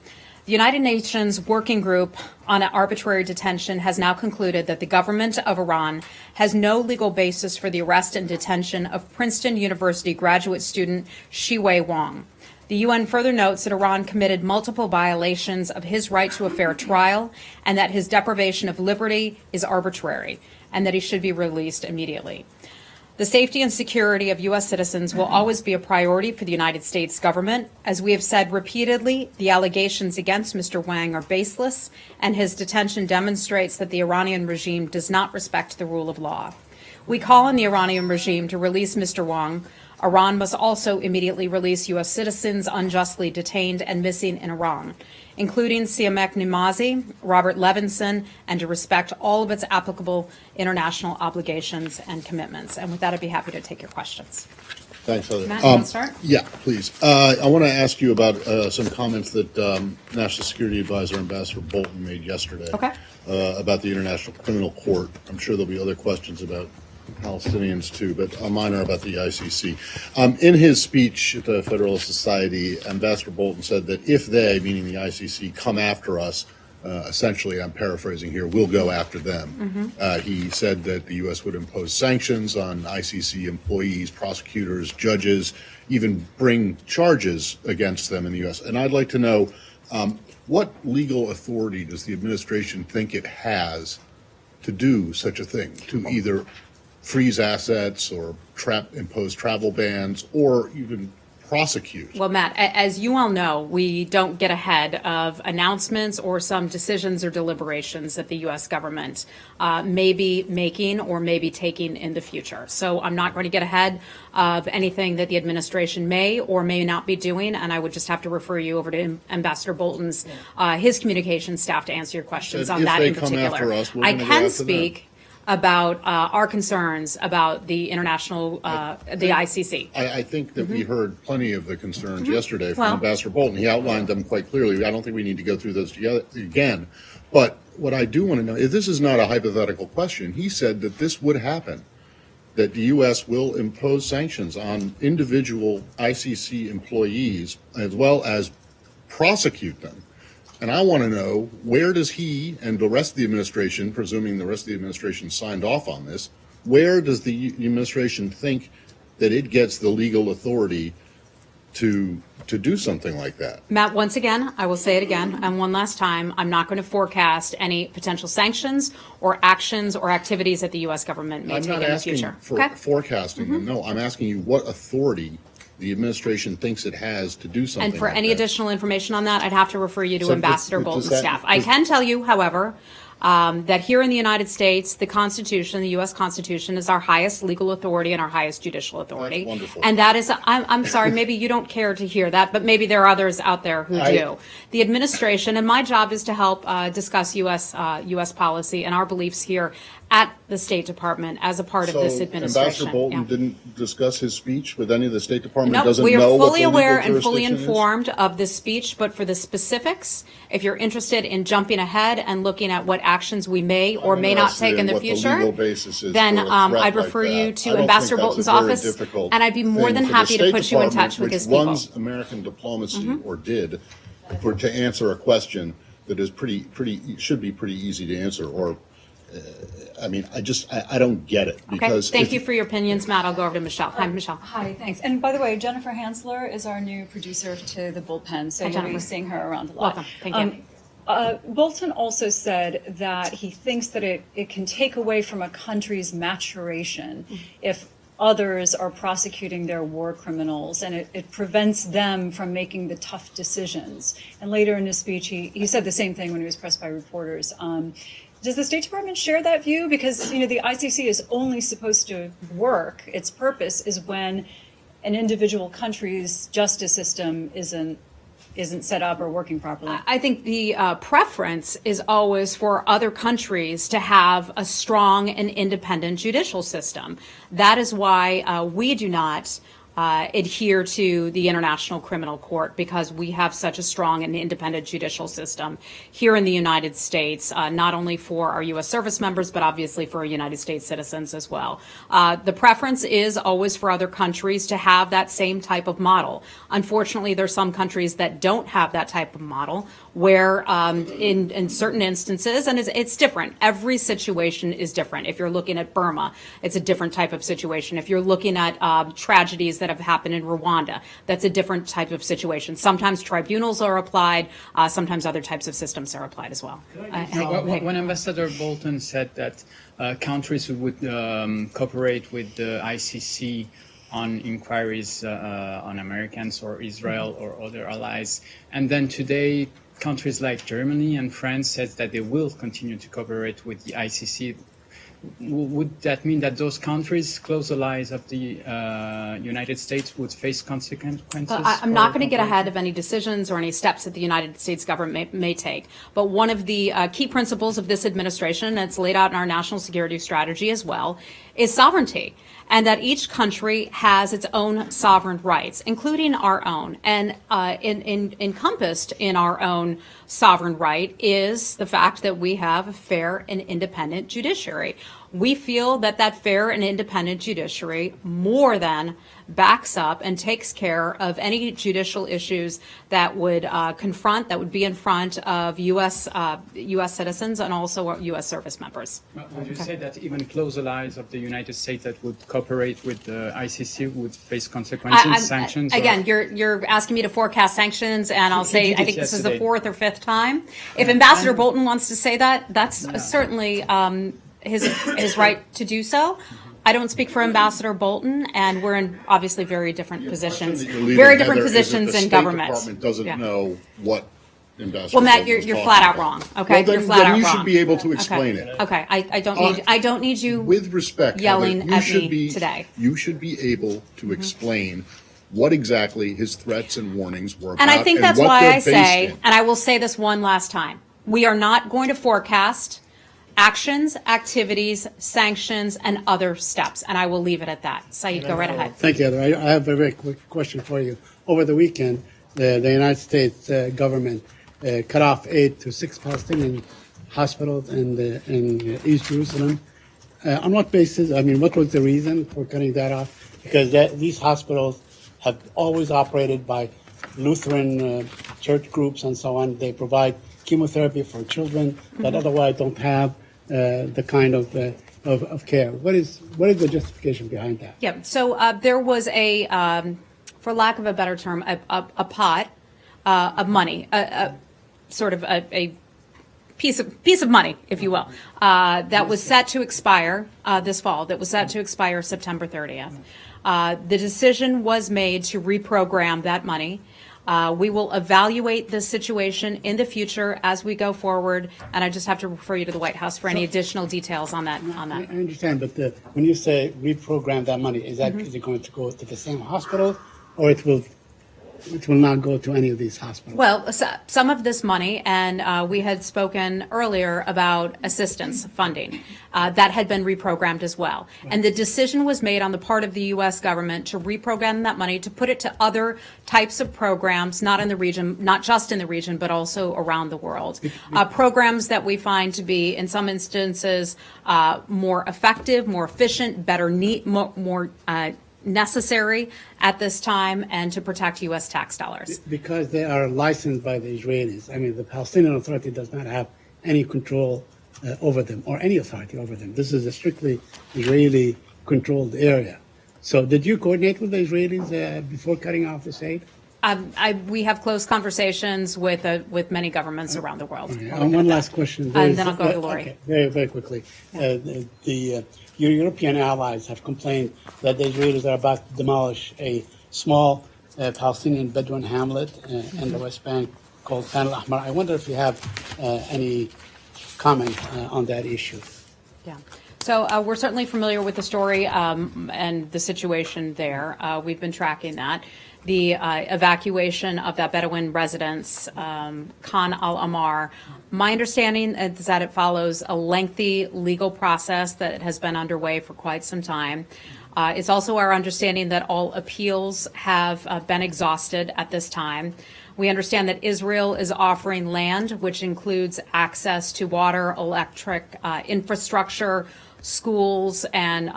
The United Nations Working Group on Arbitrary Detention has now concluded that the government of Iran has no legal basis for the arrest and detention of Princeton University graduate student Shiwei Wang. The UN further notes that Iran committed multiple violations of his right to a fair trial and that his deprivation of liberty is arbitrary and that he should be released immediately. The safety and security of U.S. citizens will always be a priority for the United States government. As we have said repeatedly, the allegations against Mr. Wang are baseless, and his detention demonstrates that the Iranian regime does not respect the rule of law. We call on the Iranian regime to release Mr. Wang. Iran must also immediately release U.S. citizens unjustly detained and missing in Iran, including Siamek Nimazi, Robert Levinson, and to respect all of its applicable international obligations and commitments. And with that, I'd be happy to take your questions. Thanks, Heather. Matt, you want to start? Yeah, please. I want to ask you about some comments that National Security Advisor Ambassador Bolton made yesterday about the International Criminal Court. I'm sure there'll be other questions about Palestinians too, but mine are about the ICC. In his speech at the Federalist Society, Ambassador Bolton said that if they, meaning the ICC, come after us, essentially, I'm paraphrasing here, we'll go after them. He said that the U.S. would impose sanctions on ICC employees, prosecutors, judges, even bring charges against them in the U.S. And I'd like to know what legal authority does the administration think it has to do such a thing, to either freeze assets or impose travel bans or even prosecute? Well, Matt, as you all know, we don't get ahead of announcements or some decisions or deliberations that the U.S. government may be making or may be taking in the future. So I'm not going to get ahead of anything that the administration may or may not be doing, and I would just have to refer you over to Ambassador Bolton's, his communications staff to answer your questions on that in particular. I can speak about our concerns about the international, the ICC. I think that we heard plenty of the concerns yesterday from Ambassador Bolton. He outlined them quite clearly. I don't think we need to go through those together again. But what I do want to know, if this is not a hypothetical question, he said that this would happen, that the U.S. will impose sanctions on individual ICC employees as well as prosecute them. And I want to know, where does he and the rest of the administration, presuming the rest of the administration signed off on this, where does the administration think that it gets the legal authority to do something like that? Matt, once again, I will say it again, and one last time, I'm not going to forecast any potential sanctions or actions or activities that the U.S. government may take in the future. I'm not asking for forecasting them. No, I'm asking you what authority the administration thinks it has to do something. And for like any that. additional information on that, I'd have to refer you to So Ambassador does Bolton's that- staff. I can tell you, however, that here in the United States, the Constitution, the U.S. Constitution, is our highest legal authority and our highest judicial authority. That's wonderful. And that is, I'm sorry, maybe you don't care to hear that, but maybe there are others out there who do. The administration, and my job is to help discuss U.S. policy and our beliefs here at the State Department as a part of this administration. Ambassador Bolton didn't discuss his speech with any of the State Department? No, Doesn't we know are what fully the legal aware and fully jurisdiction is? informed of this speech, but for the specifics, if you're interested in jumping ahead and looking at what actions we may or may not take in the future, then I'd refer you to Ambassador Bolton's office, and I'd be more than happy to put you in touch with his people. Runs American diplomacy, or did, to answer a question that is should be pretty easy to answer, or I mean, I don't get it. Because Thank you for your opinions, Matt. I'll go over to Michelle. Hi, Michelle. Hi, thanks. And by the way, Jennifer Hansler is our new producer to the Bullpen, so you'll be seeing her around a lot. Welcome. Thank you. Bolton also said that he thinks that it can take away from a country's maturation if others are prosecuting their war criminals, and it prevents them from making the tough decisions. And later in his speech, he said the same thing when he was pressed by reporters. Does the State Department share that view? Because, the ICC is only supposed to work, its purpose is when an individual country's justice system isn't set up or working properly. I think the preference is always for other countries to have a strong and independent judicial system. That is why we do not adhere to the International Criminal Court, because we have such a strong and independent judicial system here in the United States, not only for our U.S. service members, but obviously for our United States citizens as well. The preference is always for other countries to have that same type of model. Unfortunately, there's some countries that don't have that type of model, where in certain instances, and it's different. Every situation is different. If you're looking at Burma, it's a different type of situation. If you're looking at tragedies that have happened in Rwanda. That's a different type of situation. Sometimes tribunals are applied, sometimes other types of systems are applied as well. When Ambassador Bolton said that countries would cooperate with the ICC on inquiries on Americans or Israel or other allies, and then today countries like Germany and France says that they will continue to cooperate with the ICC. Would that mean that those countries, close allies of the United States, would face consequences? I'm not going to get ahead of any decisions or any steps that the United States government may take. But one of the key principles of this administration, and it's laid out in our national security strategy as well, is sovereignty. And that each country has its own sovereign rights, including our own. And encompassed in our own sovereign right is the fact that we have a fair and independent judiciary. We feel that that fair and independent judiciary more than backs up and takes care of any judicial issues that would that would be in front of U.S. citizens and also U.S. service members. Would you say that even close allies of the United States that would cooperate with the ICC would face consequences, sanctions? Again, you're asking me to forecast sanctions, and I'll say I think this is the fourth or fifth time. If Ambassador Bolton wants to say that, that's certainly his right to do so. I don't speak for Ambassador Bolton, and we're in obviously very different positions, very different positions in government. The State Department doesn't know what Ambassador. Well, Matt, you're flat out wrong. Okay, well, you're flat out wrong. You should be able to explain it. Okay, I don't need you. With respect, yelling Heather, at me today. You should be able to explain what exactly his threats and warnings were about, and I think that's why I say, and I will say this one last time: we are not going to forecast actions, activities, sanctions, and other steps. And I will leave it at that. Saeed, go right ahead. Thank you, Heather. I have a very quick question for you. Over the weekend, the United States government cut off aid to 6 Palestinian hospitals in East Jerusalem. On what basis? I mean, what was the reason for cutting that off? Because these hospitals have always operated by Lutheran church groups and so on. They provide chemotherapy for children that otherwise don't have the kind of care. What is the justification behind that? Yeah. So there was for lack of a better term, a pot of money, sort of a piece of money, if you will, that was set to expire this fall. That was set to expire September 30th. The decision was made to reprogram that money. We will evaluate this situation in the future as we go forward, and I just have to refer you to the White House for any additional details on that. I understand, but when you say reprogram that money, is it going to go to the same hospital, or it will not go to any of these hospitals? Well, some of this money, and we had spoken earlier about assistance funding, that had been reprogrammed as well. Right. And the decision was made on the part of the U.S. government to reprogram that money, to put it to other types of programs, not in the region, not just in the region, but also around the world. Programs that we find to be, in some instances, more effective, more efficient, better, more necessary at this time, and to protect U.S. tax dollars. Because they are licensed by the Israelis. I mean, the Palestinian Authority does not have any control over them, or any authority over them. This is a strictly Israeli-controlled area. So did you coordinate with the Israelis before cutting off this aid? We have close conversations with many governments around the world. Okay. One last question. And then I'll go to Lori. Okay. Very, very quickly. Your European allies have complained that the Israelis are about to demolish a small Palestinian Bedouin hamlet in the West Bank called Khan al-Ahmar. I wonder if you have any comment on that issue. Yeah. So we're certainly familiar with the story and the situation there. We've been tracking that. The evacuation of that Bedouin residence, Khan al-Ahmar. My understanding is that it follows a lengthy legal process that has been underway for quite some time. It's also our understanding that all appeals have been exhausted at this time. We understand that Israel is offering land, which includes access to water, electric infrastructure, schools and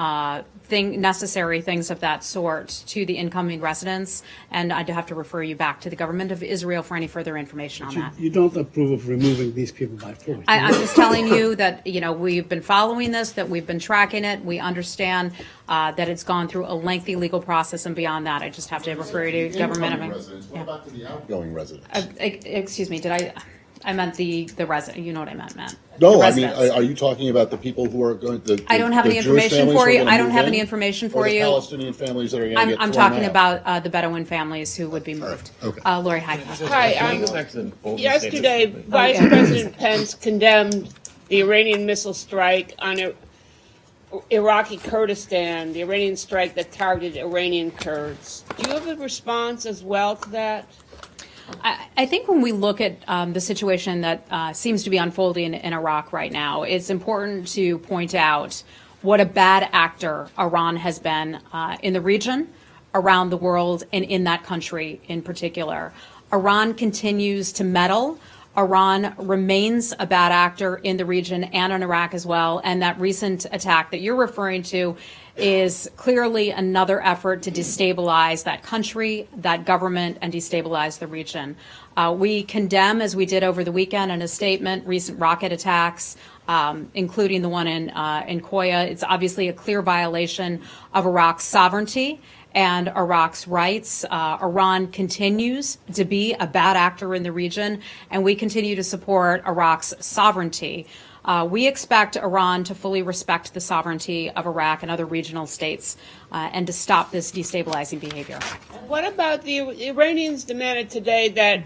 necessary things of that sort to the incoming residents. And I'd have to refer you back to the government of Israel for any further information on that. You don't approve of removing these people by force. I'm just telling you that, we've been following this, that we've been tracking it. We understand that it's gone through a lengthy legal process, and beyond that, I just have to refer you to government. What about the outgoing residents? Excuse me, I meant the resident, you know what I meant. No, The I mean, residents. are you talking about the people who are going to? I don't have any information for you. I don't have any information for you. Or the Palestinian families that are going to get I'm thrown talking out? about the Bedouin families who would be moved. Okay. Lori, hi. Hi. Yesterday, Vice President Pence condemned the Iranian missile strike on Iraqi Kurdistan, the Iranian strike that targeted Iranian Kurds. Do you have a response as well to that? I think when we look at the situation that seems to be unfolding in Iraq right now, it's important to point out what a bad actor Iran has been in the region, around the world, and in that country in particular. Iran continues to meddle. Iran remains a bad actor in the region and in Iraq as well. And that recent attack that you're referring to is clearly another effort to destabilize that country, that government, and destabilize the region. We condemn, as we did over the weekend in a statement, recent rocket attacks, including the one in Koya. It's obviously a clear violation of Iraq's sovereignty and Iraq's rights. Iran continues to be a bad actor in the region, and we continue to support Iraq's sovereignty. We expect Iran to fully respect the sovereignty of Iraq and other regional states and to stop this destabilizing behavior. What about the Iranians demanded today that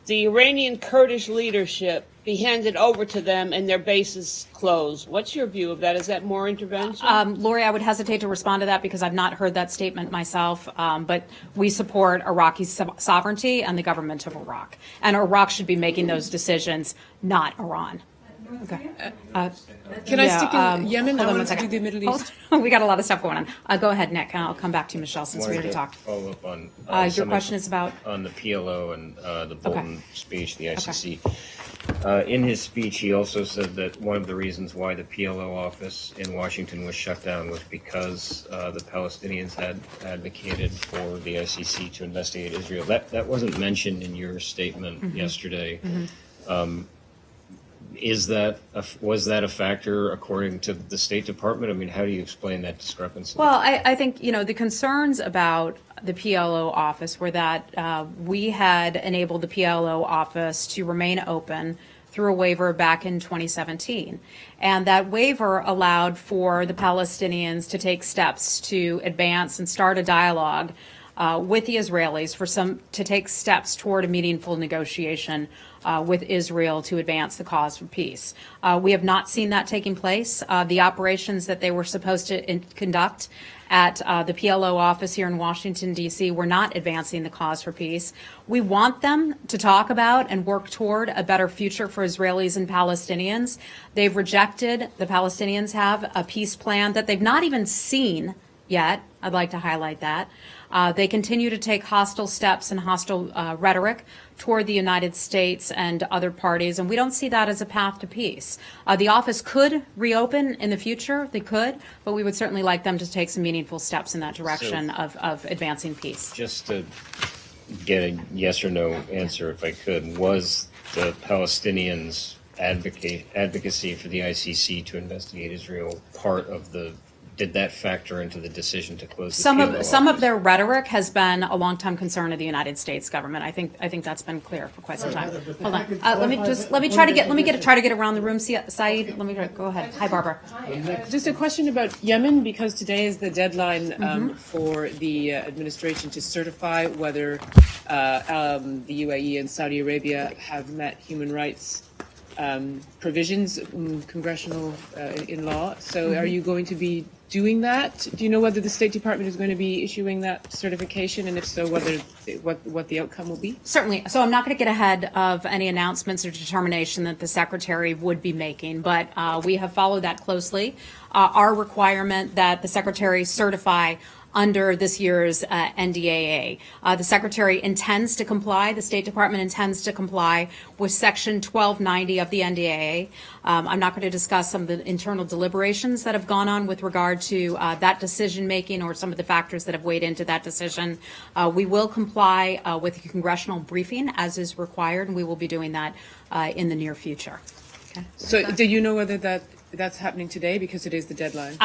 the Iranian Kurdish leadership be handed over to them and their bases closed? What's your view of that? Is that more intervention? Lori, I would hesitate to respond to that because I've not heard that statement myself, but we support Iraqi sovereignty and the government of Iraq. And Iraq should be making those decisions, not Iran. Okay. Can I stick in Yemen? Hold I on want one to do the Middle East. We got a lot of stuff going on. Go ahead, Nick. I'll come back to you, Michelle, since we already talked. Follow up on Your question is about? On the PLO and the Bolton speech, the ICC. Okay. In his speech, he also said that one of the reasons why the PLO office in Washington was shut down was because the Palestinians had advocated for the ICC to investigate Israel. That wasn't mentioned in your statement yesterday. Was that a factor according to the State Department? I mean, how do you explain that discrepancy? Well, I think, the concerns about the PLO office were that we had enabled the PLO office to remain open through a waiver back in 2017. And that waiver allowed for the Palestinians to take steps to advance and start a dialogue with the Israelis to take steps toward a meaningful negotiation with Israel to advance the cause for peace. We have not seen that taking place. The operations that they were supposed to conduct at the PLO office here in Washington, D.C. were not advancing the cause for peace. We want them to talk about and work toward a better future for Israelis and Palestinians. The Palestinians have a peace plan that they've not even seen yet. I'd like to highlight that. They continue to take hostile steps and hostile rhetoric toward the United States and other parties, and we don't see that as a path to peace. The office could reopen in the future. They could, but we would certainly like them to take some meaningful steps in that direction of advancing peace. Just to get a yes or no answer, if I could, was the Palestinians' advocacy for the ICC to investigate Israel part of did that factor into the decision to close the PLO some of their rhetoric has been a long-time concern of the United States government. I think that's been clear for quite some time. Hold on. Let me try to get around the room, Saeed. Go ahead. Hi, Barbara. Just a question about Yemen, because today is the deadline for the administration to certify whether the UAE and Saudi Arabia have met human rights provisions congressional in law. So are you going to be doing that? Do you know whether the State Department is going to be issuing that certification, and if so, what the outcome will be? Certainly. So I'm not going to get ahead of any announcements or determination that the Secretary would be making, but we have followed that closely. Our requirement that the Secretary certify under this year's NDAA. The Secretary intends to comply, the State Department intends to comply with Section 1290 of the NDAA. I'm not going to discuss some of the internal deliberations that have gone on with regard to that decision-making or some of the factors that have weighed into that decision. We will comply with a congressional briefing as is required, and we will be doing that in the near future. Okay. So do you know whether that's happening today, because it is the deadline?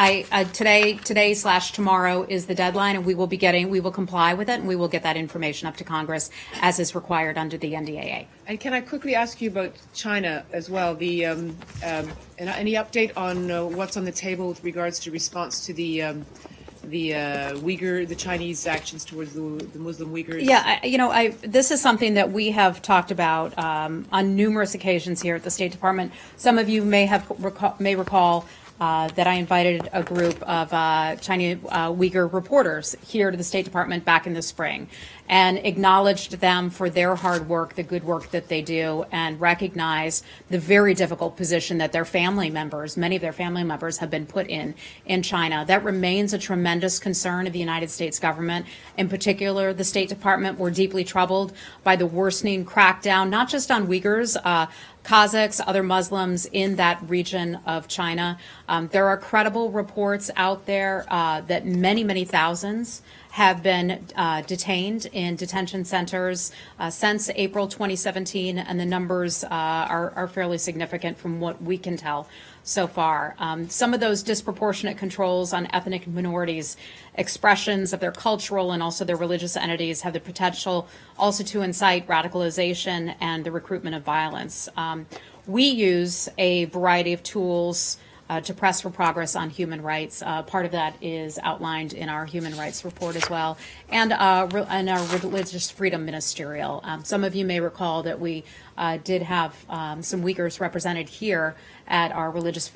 Today/tomorrow is the deadline, and we will comply with it, and we will get that information up to Congress as is required under the NDAA. And can I quickly ask you about China as well? The any update on what's on the table with regards to response to the Chinese actions towards the Muslim Uyghurs? Yeah, this is something that we have talked about on numerous occasions here at the State Department. Some of you may recall that I invited a group of Chinese Uyghur reporters here to the State Department back in the spring and acknowledged them for their hard work, the good work that they do, and recognized the very difficult position that their family members, many of their family members, have been put in China. That remains a tremendous concern of the United States government. In particular, the State Department, we're deeply troubled by the worsening crackdown, not just on Uyghurs, Kazakhs, other Muslims in that region of China. There are credible reports out there that many thousands have been detained in detention centers since April 2017, and the numbers are fairly significant from what we can tell so far. Some of those disproportionate controls on ethnic minorities, expressions of their cultural and also their religious entities, have the potential also to incite radicalization and the recruitment of violence. We use a variety of tools to press for progress on human rights. Part of that is outlined in our human rights report as well, and our religious freedom ministerial. Some of you may recall that we did have some Uyghurs represented here at our religious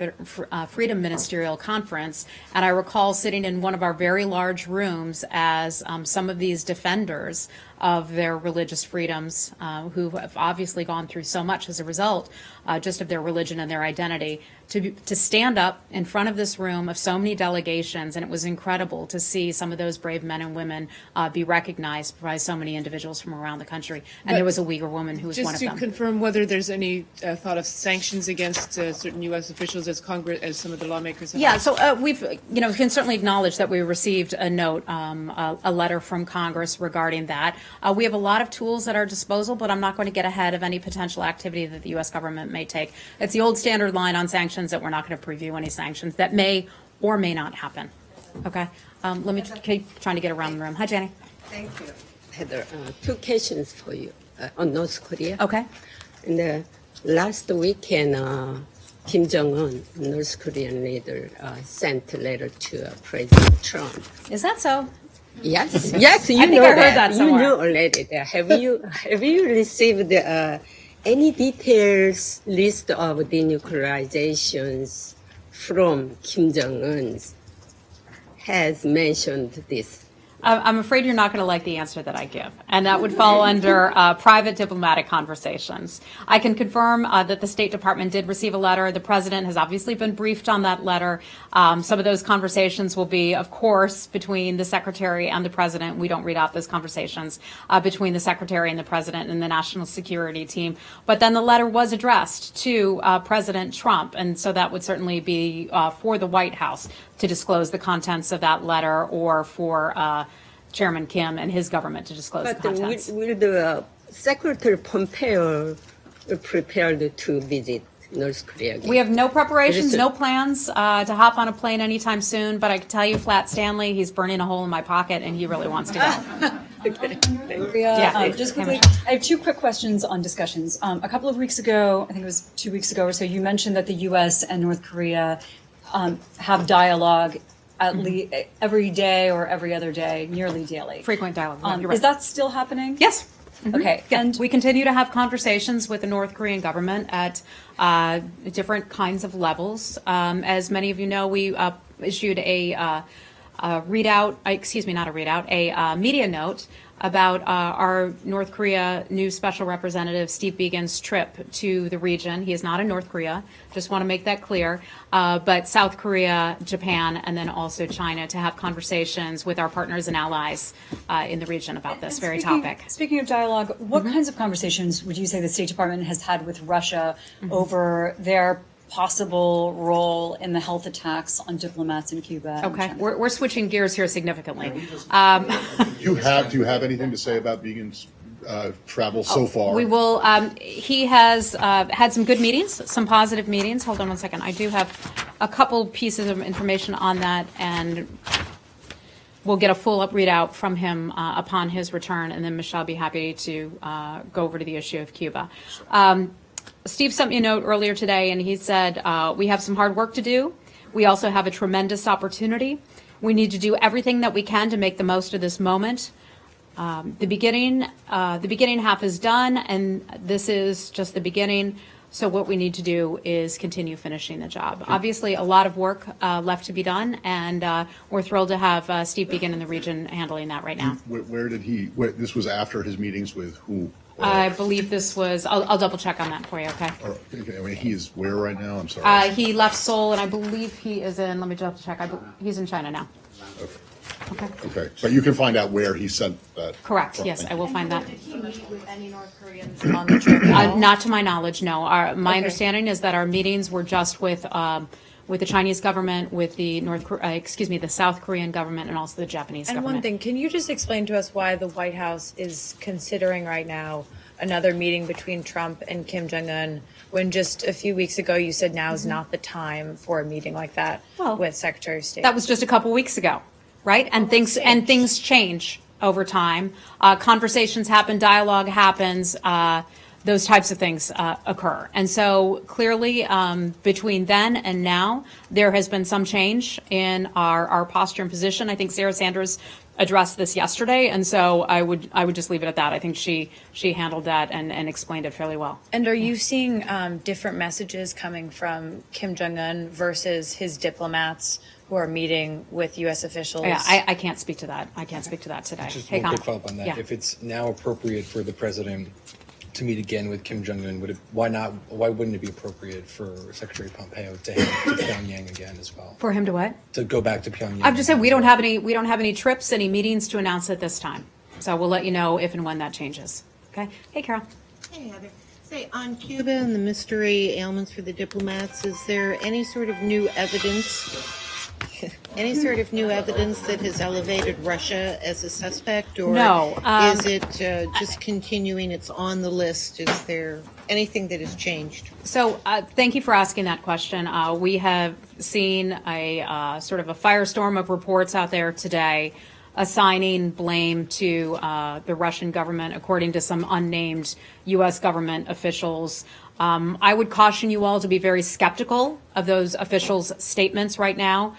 freedom ministerial conference, and I recall sitting in one of our very large rooms as some of these defenders of their religious freedoms, who have obviously gone through so much as a result just of their religion and their identity, to stand up in front of this room of so many delegations, and it was incredible to see some of those brave men and women be recognized by so many individuals from around the country. And there was a Uyghur woman who was one of them. Just to confirm whether there's any thought of sanctions against certain U.S. officials as some of the lawmakers have. Yeah, so we've, can certainly acknowledge that we received a note, a letter from Congress regarding that. We have a lot of tools at our disposal, but I'm not going to get ahead of any potential activity that the U.S. government may take. It's the old standard line on sanctions that we're not going to preview any sanctions that may or may not happen. Okay? Let me keep trying to get around the room. Hi, Jenny. Thank you. Heather, two questions for you on North Korea. Okay. And last weekend, Kim Jong-un, North Korean leader, sent a letter to President Trump. Is that so? Yes, yes, you I think know I heard that You somewhere. know already. Have you received any details list of denuclearizations from Kim Jong-un? Has mentioned this. I'm afraid you're not going to like the answer that I give, and that would fall under private diplomatic conversations. I can confirm that the State Department did receive a letter. The President has obviously been briefed on that letter. Some of those conversations will be, of course, between the Secretary and the President. We don't read out those conversations between the Secretary and the President and the National Security Team. But then the letter was addressed to President Trump, and so that would certainly be for the White House to disclose the contents of that letter, or for Chairman Kim and his government to disclose the contents. Will the Secretary Pompeo prepared to visit North Korea again? We have no preparations, no plans to hop on a plane anytime soon, but I can tell you, Flat Stanley, he's burning a hole in my pocket, and he really wants to go. Just quickly, I have two quick questions on discussions. A couple of weeks ago, I think it was 2 weeks ago or so, you mentioned that the U.S. and North Korea have dialogue at least every day or every other day, nearly daily. Frequent dialogue. You're right. Is that still happening? Yes. Okay. Yeah. And we continue to have conversations with the North Korean government at different kinds of levels. As many of you know, we issued a media note about our North Korea new special representative, Steve Biegun's trip to the region. He is not in North Korea, just want to make that clear, but South Korea, Japan, and then also China to have conversations with our partners and allies in the region about this very topic. Speaking of dialogue, what kinds of conversations would you say the State Department has had with Russia over their possible role in the health attacks on diplomats in Cuba? Okay, we're switching gears here significantly. Do you have anything to say about Biegun's travel so far? We will. He has had some good meetings, some positive meetings. Hold on one second. I do have a couple pieces of information on that, and we'll get a full up readout from him upon his return, and then Michelle will be happy to go over to the issue of Cuba. Steve sent me a note earlier today, and he said, we have some hard work to do. We also have a tremendous opportunity. We need to do everything that we can to make the most of this moment. The beginning half is done, and this is just the beginning. So what we need to do is continue finishing the job. Obviously, a lot of work left to be done, and we're thrilled to have Steve Biegun in the region handling that right now. Where did he? This was after his meetings with who? I believe this was. I'll double check on that for you. Okay. I mean, he's where right now? I'm sorry. He left Seoul, and I believe he is in. Let me double check. He's in China now. Okay. Okay, but you can find out where he sent that. Correct. Yes, I will find that. Did he meet with any North Koreans on the trip? Not to my knowledge, no. My understanding is that our meetings were just with the Chinese government, with the the South Korean government, and also the Japanese government. And one thing, can you just explain to us why the White House is considering right now another meeting between Trump and Kim Jong-un, when just a few weeks ago you said now is not the time for a meeting like that with Secretary of State? That was just a couple weeks ago, right? And things change over time. Conversations happen, dialogue happens. Those types of things occur. And so clearly between then and now, there has been some change in our posture and position. I think Sarah Sanders addressed this yesterday, and so I would just leave it at that. I think she handled that and explained it fairly well. And are you seeing different messages coming from Kim Jong-un versus his diplomats who are meeting with U.S. officials? Yeah, I can't speak to that. I can't speak to that today. Just Hey, one quick Connor. follow-up on that. Yeah. If it's now appropriate for the president to meet again with Kim Jong-un, why wouldn't it be appropriate for Secretary Pompeo to head to Pyongyang again as well? For him to what? To go back to Pyongyang. I've just said we don't have any trips, any meetings to announce at this time. So we'll let you know if and when that changes. Okay. Hey, Carol. Hey, Heather. Say, on Cuba and the mystery ailments for the diplomats, is there any sort of new evidence? Any sort of new evidence that has elevated Russia as a suspect, or No, is it just continuing? It's on the list. Is there anything that has changed? So thank you for asking that question. We have seen a sort of a firestorm of reports out there today assigning blame to the Russian government, according to some unnamed U.S. government officials. I would caution you all to be very skeptical of those officials' statements right now.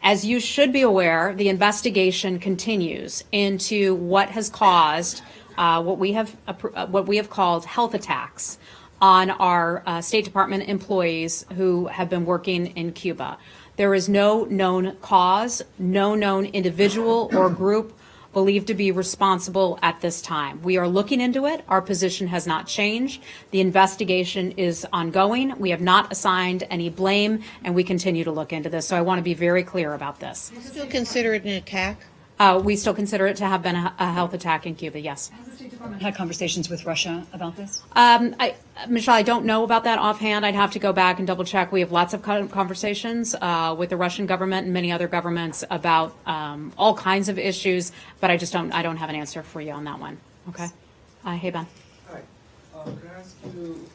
As you should be aware, the investigation continues into what has caused what we have called health attacks on our State Department employees who have been working in Cuba. There is no known cause, no known individual or group believed to be responsible at this time. We are looking into it. Our position has not changed. The investigation is ongoing. We have not assigned any blame, and we continue to look into this. So I want to be very clear about this. Do you still consider it an attack? We still consider it to have been a health attack in Cuba, yes. Has the State Department had conversations with Russia about this? Michelle, I don't know about that offhand. I'd have to go back and double check. We have lots of conversations with the Russian government and many other governments about all kinds of issues, but I don't have an answer for you on that one. Okay. Hey, Ben. Hi. Can I ask you,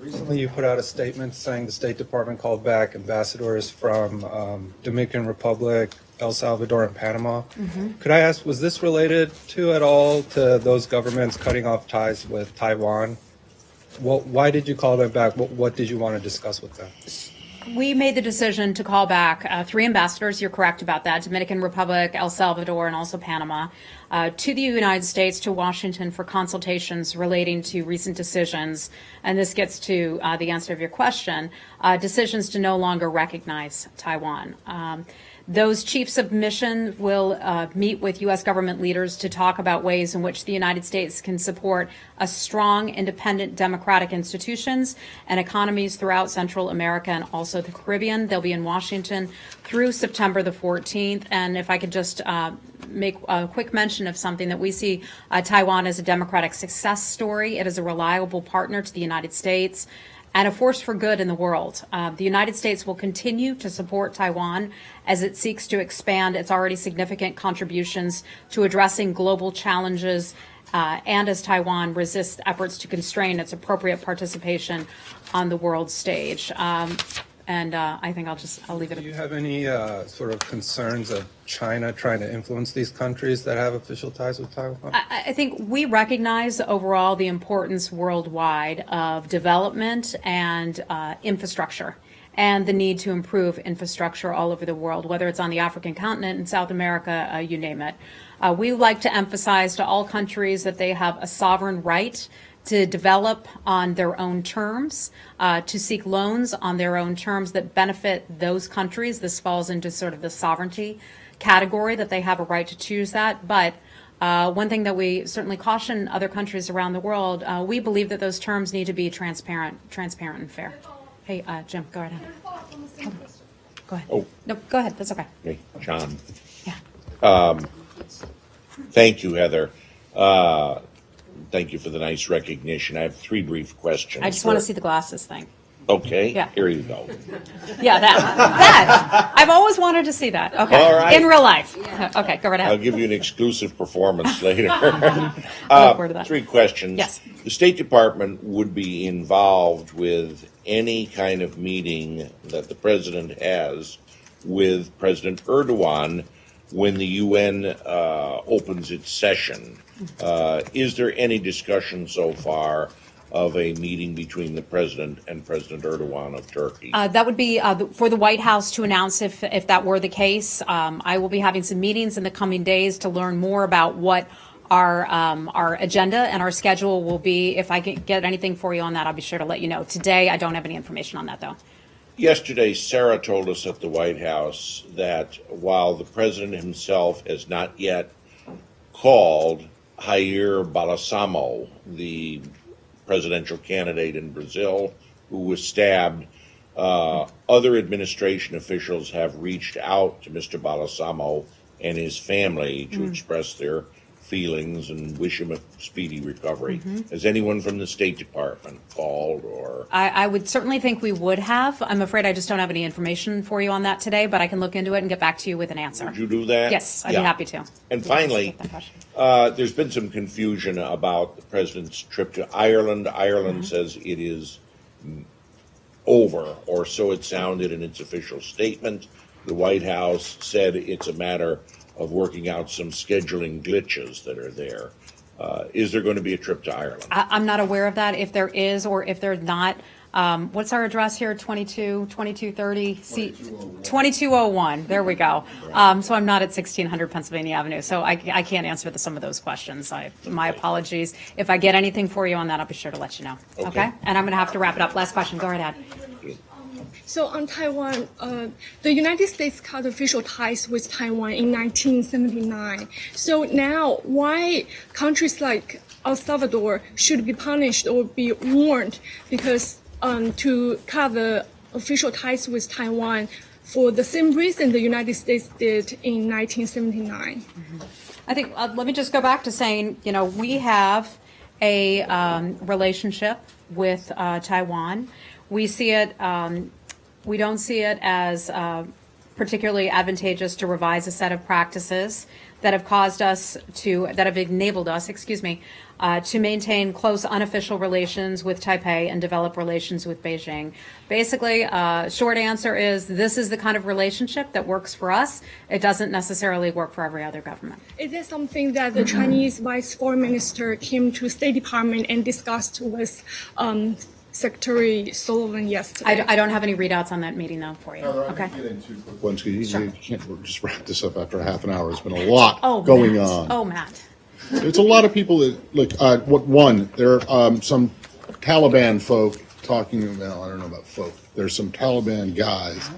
recently you put out a statement saying the State Department called back ambassadors from Dominican Republic, El Salvador, and Panama. Mm-hmm. Could I ask, was this related at all to those governments cutting off ties with Taiwan? Why did you call them back? What did you want to discuss with them? We made the decision to call back 3 ambassadors, you're correct about that, Dominican Republic, El Salvador, and also Panama, to the United States, to Washington for consultations relating to recent decisions. And this gets to the answer of your question, decisions to no longer recognize Taiwan. Those chiefs of mission will meet with U.S. government leaders to talk about ways in which the United States can support a strong, independent, democratic institutions and economies throughout Central America and also the Caribbean. They'll be in Washington through September the 14th. And if I could just make a quick mention of something that we see Taiwan as a democratic success story. It is a reliable partner to the United States and a force for good in the world. The United States will continue to support Taiwan as it seeks to expand its already significant contributions to addressing global challenges and as Taiwan resists efforts to constrain its appropriate participation on the world stage. I think I'll leave it. Do you have any sort of concerns of China trying to influence these countries that have official ties with Taiwan? I think we recognize overall the importance worldwide of development and infrastructure and the need to improve infrastructure all over the world, whether it's on the African continent, in South America, you name it. We like to emphasize to all countries that they have a sovereign right to develop on their own terms, to seek loans on their own terms that benefit those countries. This falls into sort of the sovereignty category, that they have a right to choose that. But one thing that we certainly caution other countries around the world, we believe that those terms need to be transparent and fair. Hey, Jim, go right ahead. Go ahead. Oh. No, go ahead. That's okay. Hey, John. Yeah. Thank you, Heather. Thank you for the nice recognition. I have 3 brief questions. I just want to see the glasses thing. Okay. Yeah. Here you go. Yeah, that. I've always wanted to see that. Okay. All right. In real life. Okay, go right ahead. I'll give you an exclusive performance later. I look forward to that. 3 questions. Yes. The State Department would be involved with any kind of meeting that the president has with President Erdogan when the UN opens its session. Is there any discussion so far of a meeting between the president and President Erdogan of Turkey? That would be for the White House to announce if that were the case. I will be having some meetings in the coming days to learn more about what our agenda and our schedule will be. If I can get anything for you on that, I'll be sure to let you know. Today, I don't have any information on that, though. Yesterday, Sarah told us at the White House that while the president himself has not yet called Jair Bolsonaro, the presidential candidate in Brazil who was stabbed, other administration officials have reached out to Mr. Bolsonaro and his family to express their feelings and wish him a speedy recovery. Has anyone from the State Department called or? I would certainly think we would have. I'm afraid I just don't have any information for you on that today, but I can look into it and get back to you with an answer. Would you do that? Yes, I'd be happy to. And finally, there's been some confusion about the president's trip to Ireland. Ireland says it is over, or so it sounded in its official statement. The White House said it's a matter of working out some scheduling glitches that are there. Is there going to be a trip to Ireland? I'm not aware of that. If there is or if there's not, what's our address here? 2230 2201. There we go. So I'm not at 1600 Pennsylvania Avenue, so I can't answer some of those questions. My apologies. If I get anything for you on that, I'll be sure to let you know. Okay? And I'm going to have to wrap it up. Last question. Go right ahead. So on Taiwan, the United States cut official ties with Taiwan in 1979. So now, why countries like El Salvador should be punished or be warned because to cut the official ties with Taiwan for the same reason the United States did in 1979? I think let me just go back to saying, we have a relationship with Taiwan. We see it. We don't see it as particularly advantageous to revise a set of practices that have enabled us, to maintain close unofficial relations with Taipei and develop relations with Beijing. Basically, short answer is this is the kind of relationship that works for us. It doesn't necessarily work for every other government. Is this something that the Chinese Vice Foreign Minister came to State Department and discussed with Secretary Sullivan yesterday? I don't have any readouts on that meeting, though, for you. Okay. Once you can't just wrap this up after half an hour. There's been a lot going on. Oh, Matt. There's a lot of people that look. There are some Taliban folk talking. Well, I don't know about folk. There's some Taliban guys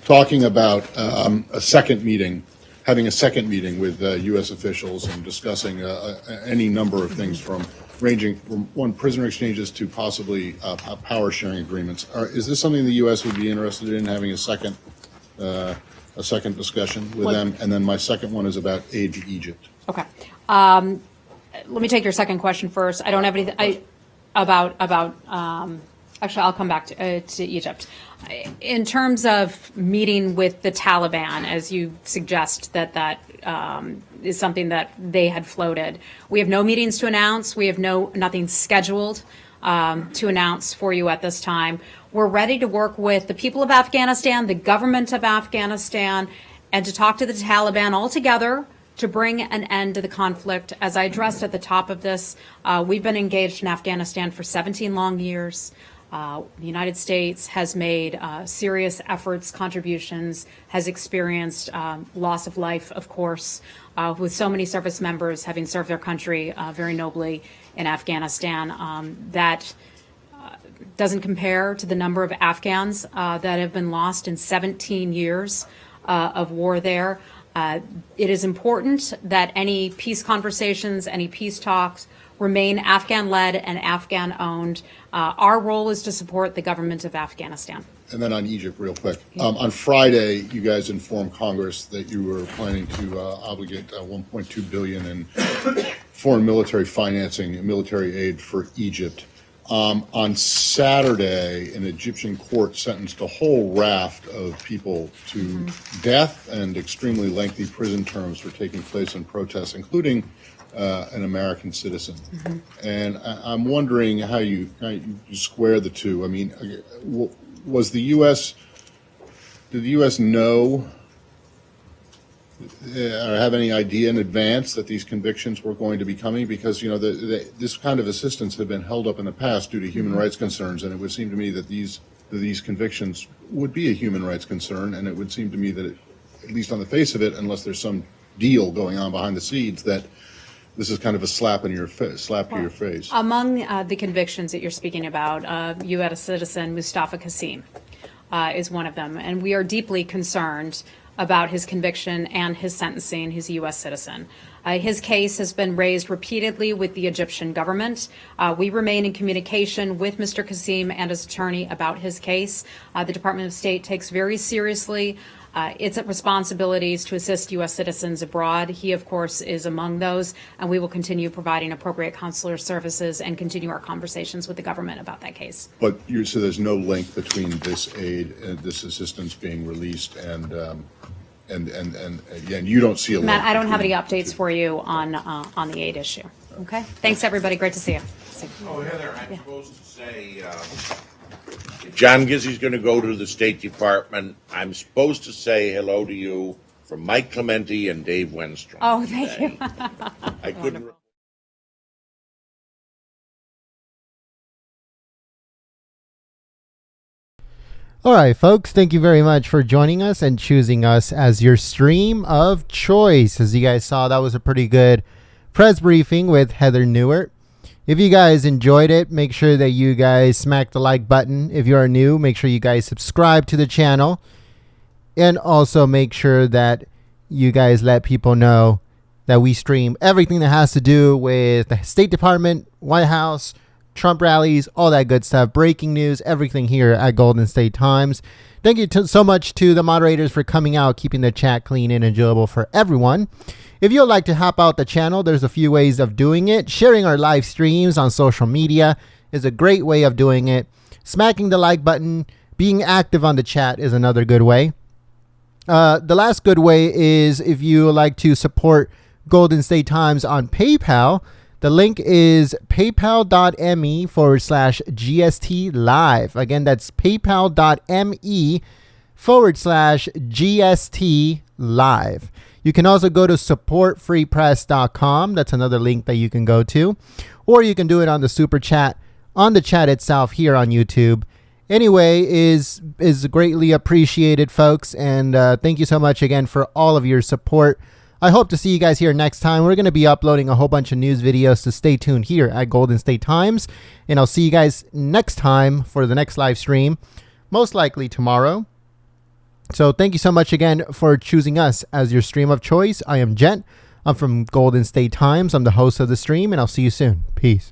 talking about a second meeting, having a second meeting with U.S. officials and discussing any number of things ranging from one, prisoner exchanges to possibly power sharing agreements. Is this something the U.S. would be interested in, having a second discussion with them? And then my second one is about aid to Egypt. Okay. Let me take your second question first. I don't have anything about actually, I'll come back to Egypt. In terms of meeting with the Taliban, as you suggest, that is something that they had floated. We have no meetings to announce. We have nothing scheduled to announce for you at this time. We're ready to work with the people of Afghanistan, the government of Afghanistan, and to talk to the Taliban all together to bring an end to the conflict. As I addressed at the top of this, we've been engaged in Afghanistan for 17 long years. The United States has made serious efforts, contributions, has experienced loss of life, of course, with so many service members having served their country very nobly in Afghanistan. That doesn't compare to the number of Afghans that have been lost in 17 years of war there. It is important that any peace conversations, any peace talks remain Afghan-led and Afghan-owned. Our role is to support the government of Afghanistan. And then on Egypt, real quick. On Friday, you guys informed Congress that you were planning to obligate $1.2 billion in foreign military financing and military aid for Egypt. On Saturday, an Egyptian court sentenced a whole raft of people to death and extremely lengthy prison terms for taking place in protests, including an American citizen. And I'm wondering how you square the two. I mean, was the U.S. did the U.S. know or have any idea in advance that these convictions were going to be coming? Because, you know, this kind of assistance had been held up in the past due to human rights concerns, and it would seem to me that these convictions would be a human rights concern, and it would seem to me that, at least on the face of it, unless there's some deal going on behind the scenes, that this is kind of a slap to your face. Among the convictions that you're speaking about, U.S. citizen Mustafa Qasim is one of them, and we are deeply concerned about his conviction and his sentencing. He's a U.S. citizen. His case has been raised repeatedly with the Egyptian government. We remain in communication with Mr. Qasim and his attorney about his case. The Department of State takes very seriously its responsibilities to assist U.S. citizens abroad. He, of course, is among those, and we will continue providing appropriate consular services and continue our conversations with the government about that case. But so there's no link between this aid and this assistance being released and you don't see a link. Matt, I don't have any updates for you on the aid issue. Okay. Thanks, everybody. Great to see you. Oh, Heather, I'm supposed to say, John Gizzi's going to go to the State Department. I'm supposed to say hello to you from Mike Clementi and Dave Wenstrom. Oh, thank you. I couldn't. All right, folks, thank you very much for joining us and choosing us as your stream of choice. As you guys saw, that was a pretty good press briefing with Heather Nauert. If you guys enjoyed it, make sure that you guys smack the like button. If you are new, make sure you guys subscribe to the channel. And also make sure that you guys let people know that we stream everything that has to do with the State Department, White House, Trump rallies, all that good stuff, breaking news, everything here at Golden State Times. Thank you so much to the moderators for coming out, keeping the chat clean and enjoyable for everyone. If you'd like to hop out the channel, there's a few ways of doing it. Sharing our live streams on social media is a great way of doing it. Smacking the like button, being active on the chat is another good way. The last good way is if you would like to support Golden State Times on PayPal. The link is paypal.me/GST live. Again, that's paypal.me/GST live. You can also go to supportfreepress.com. That's another link that you can go to. Or you can do it on the super chat, on the chat itself here on YouTube. Anyway, is greatly appreciated, folks. And thank you so much again for all of your support. I hope to see you guys here next time. We're going to be uploading a whole bunch of news videos, so stay tuned here at Golden State Times. And I'll see you guys next time for the next live stream, most likely tomorrow. So thank you so much again for choosing us as your stream of choice. I am Jen. I'm from Golden State Times. I'm the host of the stream, and I'll see you soon. Peace.